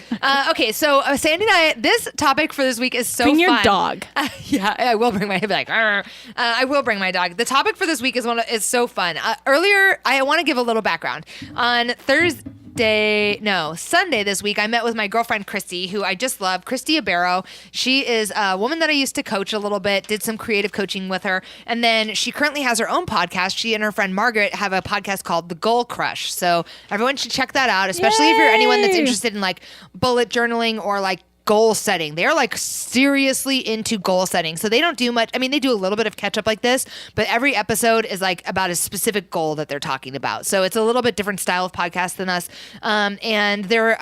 Okay, so Sandy and I, this topic for this week is so bring fun. your dog. Yeah, I will bring my. He'll be like, I will bring my dog. The topic for this week is so fun. Earlier, I want to give a little background. On Sunday this week, I met with my girlfriend Christy, who I just love. Christy Abero. She is a woman that I used to coach a little bit, did some creative coaching with her, and then she currently has her own podcast. She and her friend Margaret have a podcast called The Goal Crush. So everyone should check that out, especially if you're anyone that's interested in like bullet journaling or like goal setting. They're like seriously into goal setting. So they don't do much. I mean, they do a little bit of catch up like this, but every episode is like about a specific goal that they're talking about. So it's a little bit different style of podcast than us. And they're,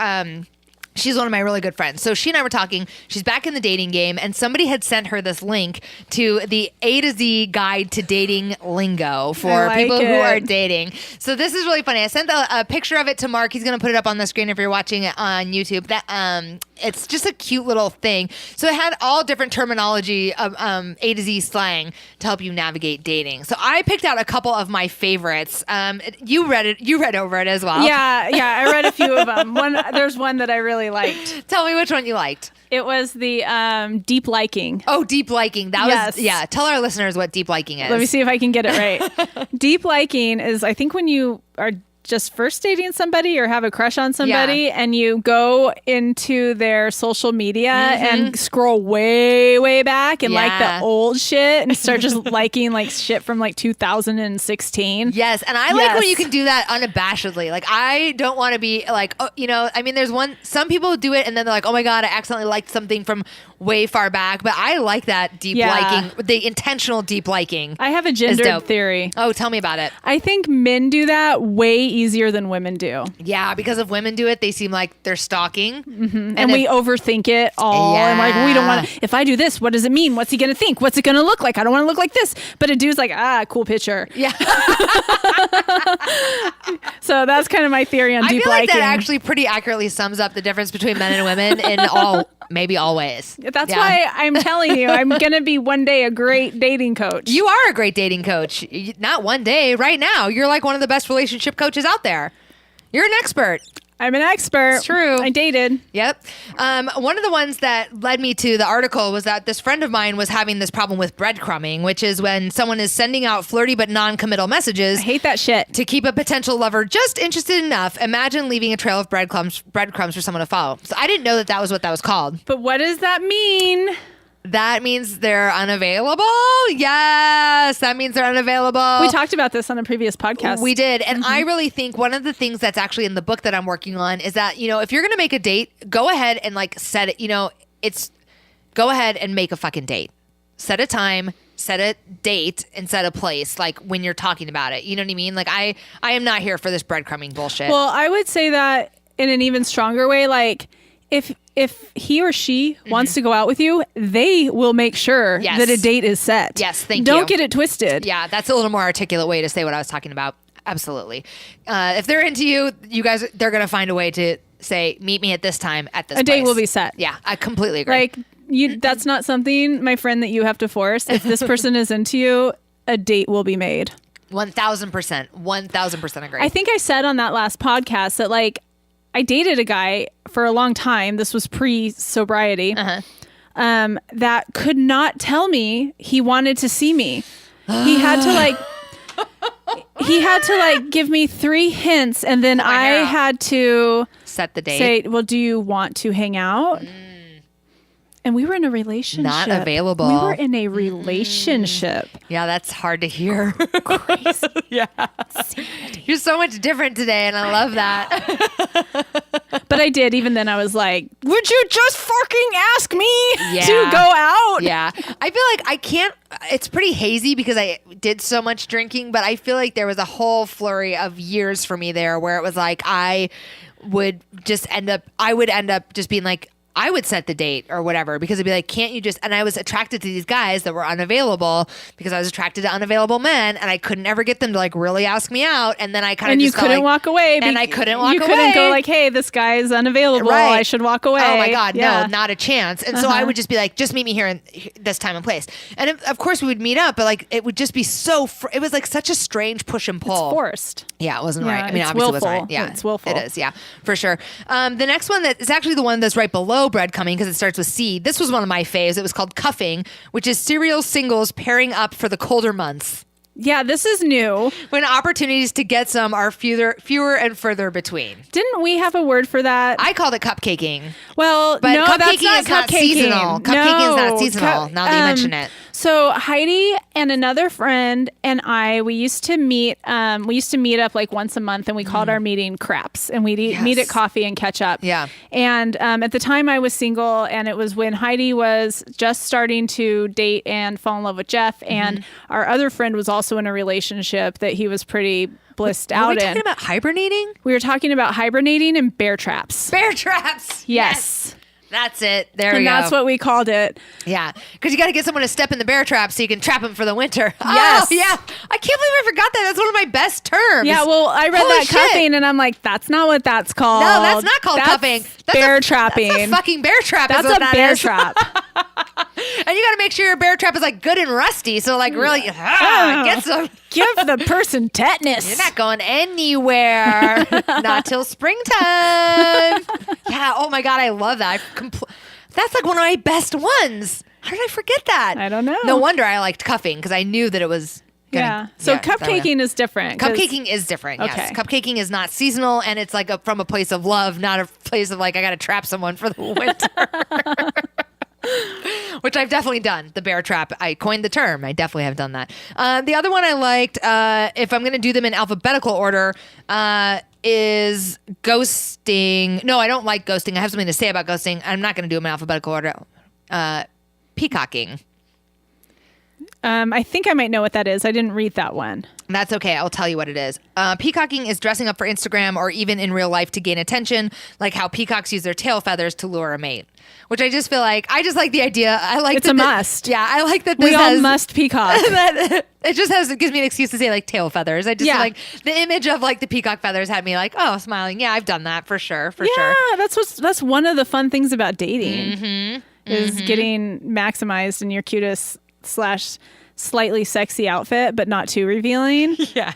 she's one of my really good friends. So she and I were talking. She's back in the dating game, and somebody had sent her this link to the A to Z guide to dating lingo for people who are dating. So this is really funny. I sent a picture of it to Mark. He's going to put it up on the screen if you're watching it on YouTube. That it's just a cute little thing. So it had all different terminology of A to Z slang to help you navigate dating. So I picked out a couple of my favorites. You read it. You read over it as well. Yeah. I read a few of them. There's one that I really liked. Tell me which one you liked. It was the deep liking. Oh, deep liking. That was, yeah. Tell our listeners what deep liking is. Let me see if I can get it right. Deep liking is, I think, when you are just first dating somebody or have a crush on somebody and you go into their social media and scroll way, way back and like the old shit and start just liking like shit from like 2016. Yes. And I like when you can do that unabashedly. Like, I don't want to be like, oh, you know, I mean, some people do it and then they're like, oh my God, I accidentally liked something from way far back. But I like that deep liking, the intentional deep liking. I have a gendered theory. Oh, tell me about it. I think men do that way easier than women do. Yeah, because if women do it, they seem like they're stalking. And we overthink it all. And like, we don't want to, if I do this, what does it mean? What's he going to think? What's it going to look like? I don't want to look like this. But a dude's like, cool picture. Yeah. So that's kind of my theory on I deep feel like liking. that actually pretty accurately sums up the difference between men and women in maybe all ways. That's why I'm telling you, I'm going to be one day a great dating coach. You are a great dating coach. Not one day, right now. You're like one of the best relationship coaches out there. You're an expert. I'm an expert. It's true. I dated. Yep. One of the ones that led me to the article was that this friend of mine was having this problem with breadcrumbing, which is when someone is sending out flirty but non-committal messages. I hate that shit. To keep a potential lover just interested enough. Imagine leaving a trail of breadcrumbs for someone to follow. So I didn't know that was what that was called. But what does that mean? That means they're unavailable? Yes, that means they're unavailable. We talked about this on a previous podcast. We did. And I really think one of the things that's actually in the book that I'm working on is that, if you're going to make a date, go ahead and set it, go ahead and make a fucking date. Set a time, set a date, and set a place, like when you're talking about it. You know what I mean? Like I am not here for this breadcrumbing bullshit. Well, I would say that in an even stronger way, like if he or she wants to go out with you, they will make sure that a date is set. Yes, thank you. Don't get it twisted. Yeah, that's a little more articulate way to say what I was talking about. Absolutely. If they're into you, you guys, they're going to find a way to say, meet me at this time at this place. A date will be set. Yeah, I completely agree. Like, that's not something, my friend, that you have to force. If this person is into you, a date will be made. 1,000%. 1,000% agree. I think I said on that last podcast that, like, I dated a guy for a long time. This was pre-sobriety. That could not tell me he wanted to see me. He had to give me 3 hints, and then I had to set the date. Say, well, do you want to hang out? And we were in a relationship. Not available. We were in a relationship. Yeah, that's hard to hear. Crazy. Yeah. You're so much different today, and I love that. But I did. Even then, I was like, would you just fucking ask me Yeah. to go out? Yeah. I feel like I can't. It's pretty hazy because I did so much drinking, but I feel like there was a whole flurry of years for me there where it was like I would end up just being like, I would set the date or whatever because it'd be like, can't you just, and I was attracted to these guys that were unavailable because I was attracted to unavailable men and I couldn't ever get them to like really ask me out. And then I kind of just couldn't walk away. And I couldn't walk away. You couldn't go like, hey, this guy is unavailable. Right. I should walk away. Oh my God, Yeah. no, not a chance. And so I would just be like, just meet me here in this time and place. And of course we would meet up, but like it would just be it was like such a strange push and pull. It's forced. Yeah, it wasn't Yeah, right. I mean, it's obviously willful. it wasn't right. Yeah, It's willful. It is, yeah, for sure. The next one that is actually the one that's right below breadcrumbing because it starts with C. This was one of my faves. It was called cuffing, which is serial singles pairing up for the colder months. Yeah, this is new. When opportunities to get some are fewer and further between. Didn't we have a word for that? I called it cupcaking. Well, But no, cupcaking that's not is not cupcaking. seasonal. Cupcaking is not seasonal, now that you mention it. So Heidi and another friend and we used to meet up like once a month, and we called our meeting craps, and we'd meet at coffee and catch up. Yeah. And at the time I was single, and it was when Heidi was just starting to date and fall in love with Jeff, and our other friend was also in a relationship that he was pretty blissed out in. Were we talking about hibernating? We were talking about hibernating and bear traps. Bear traps. Yes. That's it. There And we go. that's what we called it. Yeah, because you got to get someone to step in the bear trap so you can trap them for the winter. Yes. Oh, yeah. I can't believe I forgot that. That's one of my best terms. Yeah, well, I read Holy that shit. cuffing, and I'm like, that's not what that's called. No, that's not called That's cuffing. That's bear a, trapping. That's a fucking bear trap. That's is what a that bear is. trap. And you got to make sure your bear trap is like good and rusty. So like really, get some. Give the person tetanus. You're not going anywhere. Not till springtime. Yeah. Oh my God, I love that. That's like one of my best ones. How did I forget that? I don't know. No wonder I liked cuffing because I knew that it was. Yeah. So cupcaking is different. 'cause- Cupcaking is different. Yes. Okay. Cupcaking is not seasonal, and it's like from a place of love, not a place of like I got to trap someone for the winter. Which I've definitely done. The bear trap. I coined the term. I definitely have done that. The other one I liked, if I'm going to do them in alphabetical order, is ghosting. No, I don't like ghosting. I have something to say about ghosting. I'm not going to do them in alphabetical order. Peacocking. I think I might know what that is. I didn't read that one. That's okay. I'll tell you what it is. Peacocking is dressing up for Instagram or even in real life to gain attention, like how peacocks use their tail feathers to lure a mate. Which I just feel like, I just like the idea. I like it's a must. Yeah, I like that. We all must peacock. It gives me an excuse to say like tail feathers. I just feel like the image of like the peacock feathers had me like, oh, smiling. Yeah, I've done that for sure. Yeah, that's one of the fun things about dating is getting maximized in your cutest / slightly sexy outfit, but not too revealing. Yeah.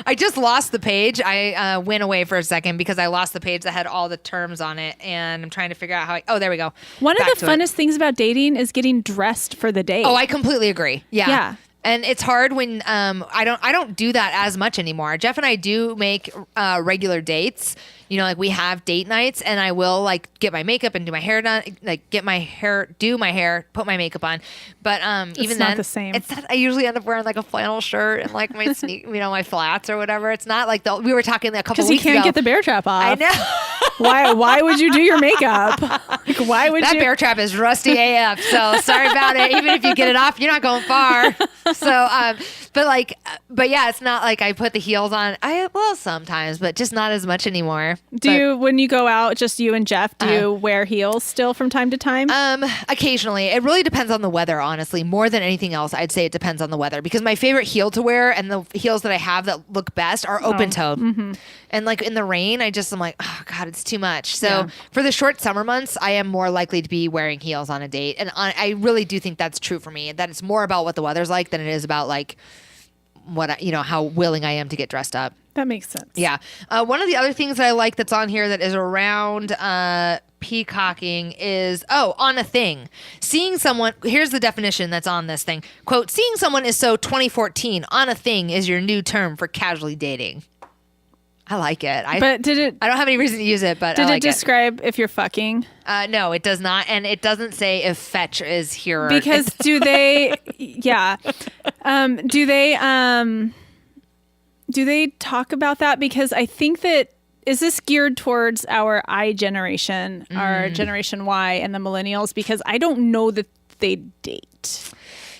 I just lost the page. I went away for a second because I lost the page that had all the terms on it, and I'm trying to figure out how. There we go. One of the funnest things about dating is getting dressed for the date. Oh, I completely agree. Yeah. Yeah. And it's hard when I don't do that as much anymore. Jeff and I do make regular dates. You know, like we have date nights, and I will like get my makeup and do my hair done, like do my hair, put my makeup on. But even not then, the same. It's not, I usually end up wearing like a flannel shirt and like my my flats or whatever. It's not like we were talking a couple weeks ago. Because you can't get the bear trap off. I know. Why would you do your makeup? Like, why would that you? bear trap is rusty AF. So sorry about it. Even if you get it off, you're not going far. So, but yeah, it's not like I put the heels on. I will sometimes, but just not as much anymore. When you go out, just you and Jeff, do you wear heels still from time to time? Occasionally. It really depends on the weather, honestly. More than anything else, I'd say it depends on the weather, because my favorite heel to wear and the heels that I have that look best are open-toed. Mm-hmm. And like in the rain, I'm like, oh God, it's too much. So for the short summer months, I am more likely to be wearing heels on a date. And I really do think that's true for me, that it's more about what the weather's like than it is about like how willing I am to get dressed up. That makes sense. Yeah. One of the other things that I like that's on here that is around peacocking is, on a thing. Seeing someone, here's the definition that's on this thing. Quote, seeing someone is so 2014. On a thing is your new term for casually dating. I like it. I don't have any reason to use it, but I like it. Did it describe if you're fucking? No, it does not. And it doesn't say if fetch is here. Because do they talk about that? Because I think that, is this geared towards our I generation, our Generation Y and the millennials? Because I don't know that they date.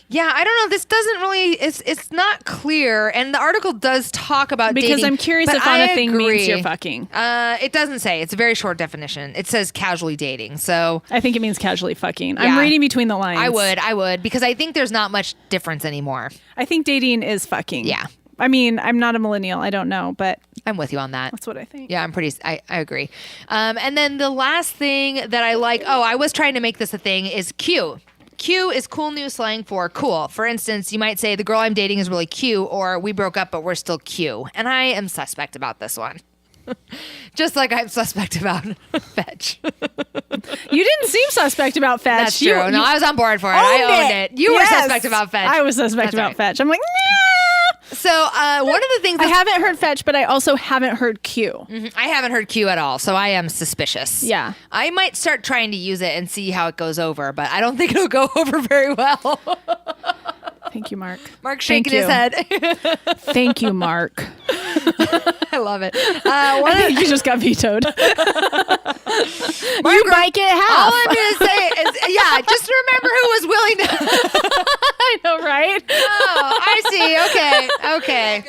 Yeah, I don't know. This doesn't really, it's not clear. And the article does talk about dating. Because I'm curious if on a thing means you're fucking. It doesn't say. It's a very short definition. It says casually dating. So I think it means casually fucking. Yeah. I'm reading between the lines. I would, because I think there's not much difference anymore. I think dating is fucking. Yeah. I mean, I'm not a millennial. I don't know, but I'm with you on that. That's what I think. Yeah, I agree. And then the last thing that I like, I was trying to make this a thing, is Q. Q is cool new slang for cool. For instance, you might say the girl I'm dating is really cute, or we broke up but we're still Q. And I am suspect about this one. Just like I'm suspect about fetch. You didn't seem suspect about fetch. That's true. I was on board for it. I owned it. You were suspect about fetch. I was suspect about fetch. I'm like, nah. So one of the things I haven't heard fetch, but I also haven't heard Q. Mm-hmm. I haven't heard Q at all, so I am suspicious. Yeah. I might start trying to use it and see how it goes over, but I don't think it'll go over very well. Thank you, Mark. Mark's shaking his head. Thank you, Mark. I love it. You just got vetoed. Mark, you might get half. All I'm going to say is, just remember who was willing to. I know, right? Oh, I see. Okay.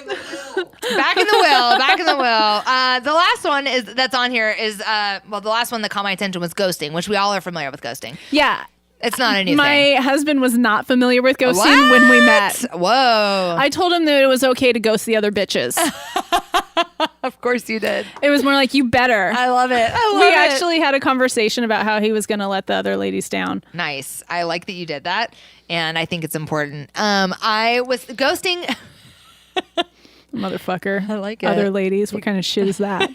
Back in the will. The last one that's on here is, the last one that caught my attention was ghosting, which we all are familiar with ghosting. Yeah. It's not a new thing. My husband was not familiar with ghosting when we met. Whoa. I told him that it was okay to ghost the other bitches. Of course you did. It was more like, you better. I love it. We actually had a conversation about how he was going to let the other ladies down. Nice. I like that you did that, and I think it's important. I was ghosting... Motherfucker. I like it. Other ladies. What kind of shit is that?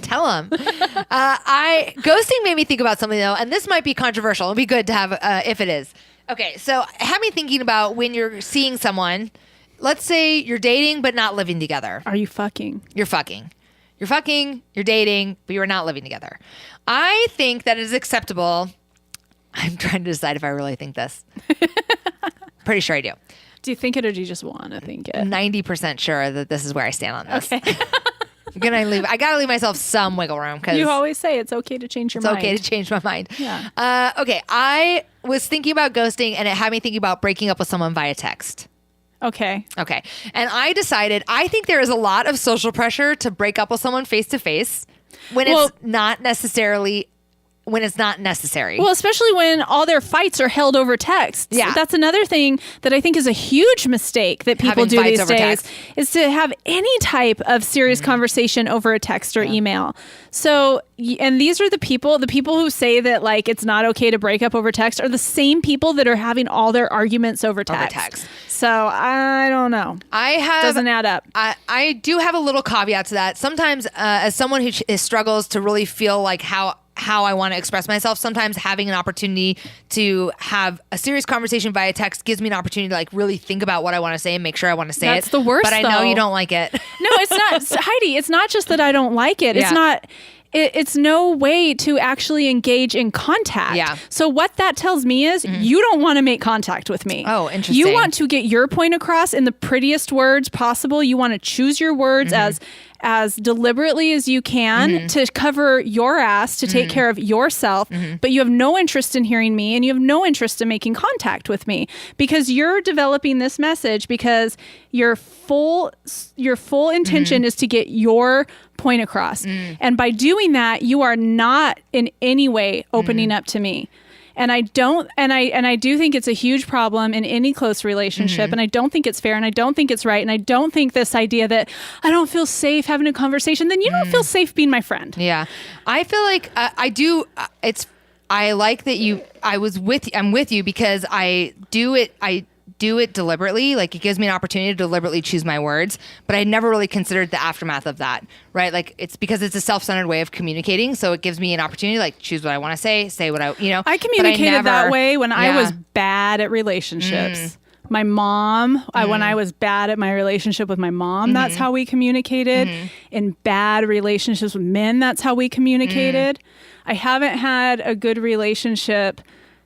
Tell them. Ghosting made me think about something, though, and this might be controversial. It'll be good to have if it is. Okay, so have me thinking about when you're seeing someone. Let's say you're dating but not living together. Are you fucking? You're fucking. You're fucking, you're dating, but you're not living together. I think that is acceptable. I'm trying to decide if I really think this. Pretty sure I do. Do you think it, or do you just want to think it? 90% sure that this is where I stand on this. Okay. I gotta leave myself some wiggle room because You always say it's okay to change your mind. it's okay to change my mind. Yeah. Okay. I was thinking about ghosting, and it had me thinking about breaking up with someone via text. Okay. Okay. And I decided I think there is a lot of social pressure to break up with someone face to face when it's not necessary. Well, especially when all their fights are held over text. Yeah. That's another thing that I think is a huge mistake that people Having do fights these over days text. is to have any type of serious conversation over a text or email. So, and these are the people who say that like it's not okay to break up over text are the same people that are having all their arguments over text. So I don't know. Doesn't add up. I do have a little caveat to that. Sometimes as someone who struggles to really feel like how I want to express myself, sometimes having an opportunity to have a serious conversation via text gives me an opportunity to like really think about what I want to say and make sure I want to say it. That's the worst, But I know though. you don't like it. No, it's not. Heidi, it's not just that I don't like it. It's Yeah. not. It's no way to actually engage in contact. Yeah. So what that tells me is you don't want to make contact with me. Oh, interesting. You want to get your point across in the prettiest words possible. You want to choose your words as deliberately as you can to cover your ass, to take care of yourself, but you have no interest in hearing me and you have no interest in making contact with me because you're developing this message because your full intention is to get your point across. And by doing that, you are not in any way opening up to me. And I do think it's a huge problem in any close relationship. And I don't think it's fair and I don't think it's right. And I don't think this idea that I don't feel safe having a conversation, then you don't feel safe being my friend. Yeah. I feel like I do. I like that I'm with you because I do it deliberately. Like it gives me an opportunity to deliberately choose my words, but I never really considered the aftermath of that, right? Like it's because it's a self-centered way of communicating. So it gives me an opportunity to like choose what I want to say what I. I communicated that way when I was bad at relationships. My mom, when I was bad at my relationship with my mom, that's how we communicated. In bad relationships with men, that's how we communicated. I haven't had a good relationship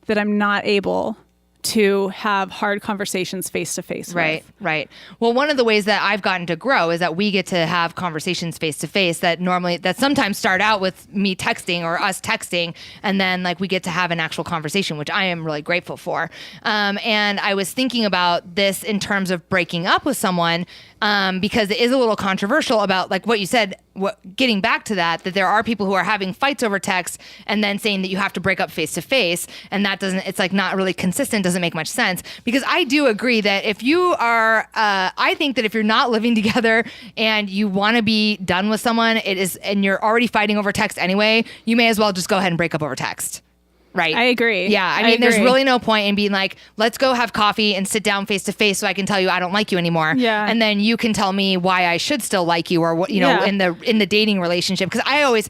that I'm not able to have hard conversations face to face. Right. Well, one of the ways that I've gotten to grow is that we get to have conversations face to face that sometimes start out with me texting or us texting. And then like we get to have an actual conversation, which I am really grateful for. And I was thinking about this in terms of breaking up with someone because it is a little controversial about like what you said, getting back to that there are people who are having fights over text and then saying that you have to break up face to face. And it's like not really consistent, doesn't make much sense because I do agree that if you are, I think that if you're not living together and you want to be done with someone, and you're already fighting over text anyway, you may as well just go ahead and break up over text. Right. I agree. Yeah. I mean, there's really no point in being like, let's go have coffee and sit down face to face so I can tell you I don't like you anymore. Yeah. And then you can tell me why I should still like you or what, in the dating relationship. Because I always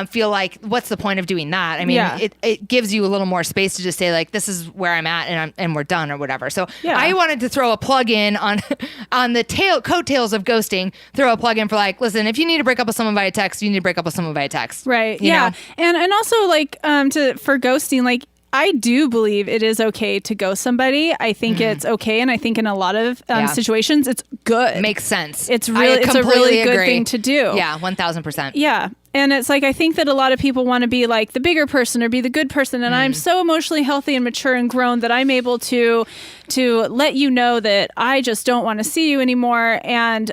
feel like, what's the point of doing that? I mean, it gives you a little more space to just say like, this is where I'm at and we're done or whatever. So I wanted to throw a plug in on the coattails of ghosting, throw a plug in for like, listen, if you need to break up with someone via text, you need to break up with someone via text. Right. You know? And also like for ghosting, like I do believe it is okay to ghost somebody. I think it's okay, and I think in a lot of situations it's good. Makes sense. It's a really good agree. thing to do. Yeah, 1000%. Yeah. And it's like I think that a lot of people want to be like the bigger person or be the good person, and I'm so emotionally healthy and mature and grown that I'm able to let you know that I just don't want to see you anymore. And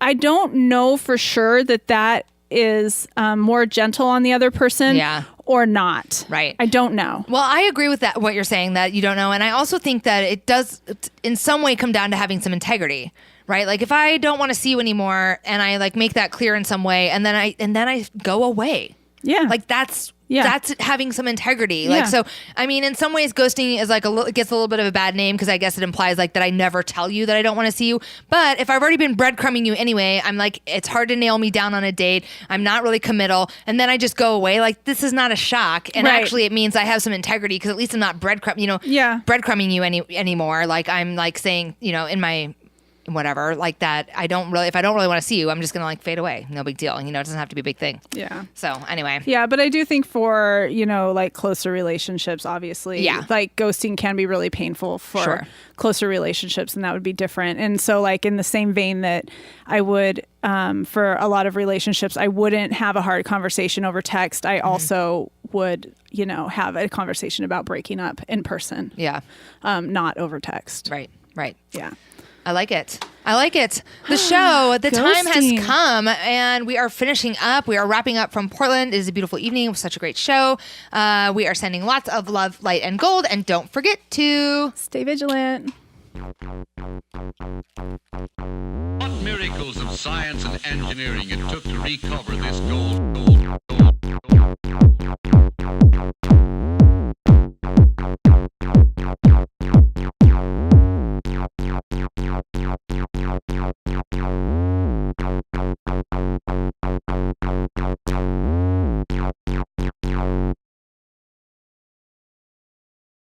I don't know for sure that is more gentle on the other person or not. Right. I don't know. Well, I agree with that, what you're saying, that you don't know. And I also think that it does in some way come down to having some integrity, right? Like if I don't want to see you anymore and I like make that clear in some way and then I go away. Yeah. Like that's having some integrity. Like, so, I mean, in some ways ghosting is like it gets a little bit of a bad name because I guess it implies like that I never tell you that I don't want to see you. But if I've already been breadcrumbing you anyway, I'm like, it's hard to nail me down on a date. I'm not really committal. And then I just go away. Like this is not a shock. And actually it means I have some integrity because at least I'm not breadcrumbing you anymore. Like I'm like saying, in my whatever, like that. If I don't really want to see you, I'm just going to like fade away. No big deal. It doesn't have to be a big thing. Yeah. So anyway. Yeah, but I do think for, like closer relationships, obviously, like ghosting can be really painful for closer relationships, and that would be different. And so like in the same vein that I would, for a lot of relationships, I wouldn't have a hard conversation over text. I also would, have a conversation about breaking up in person. Yeah. Not over text. Right. Yeah. I like it. The show, the time has come, and we are finishing up. We are wrapping up from Portland. It is a beautiful evening. It was such a great show. We are sending lots of love, light, and gold. And don't forget to stay vigilant. What miracles of science and engineering it took to recover this gold.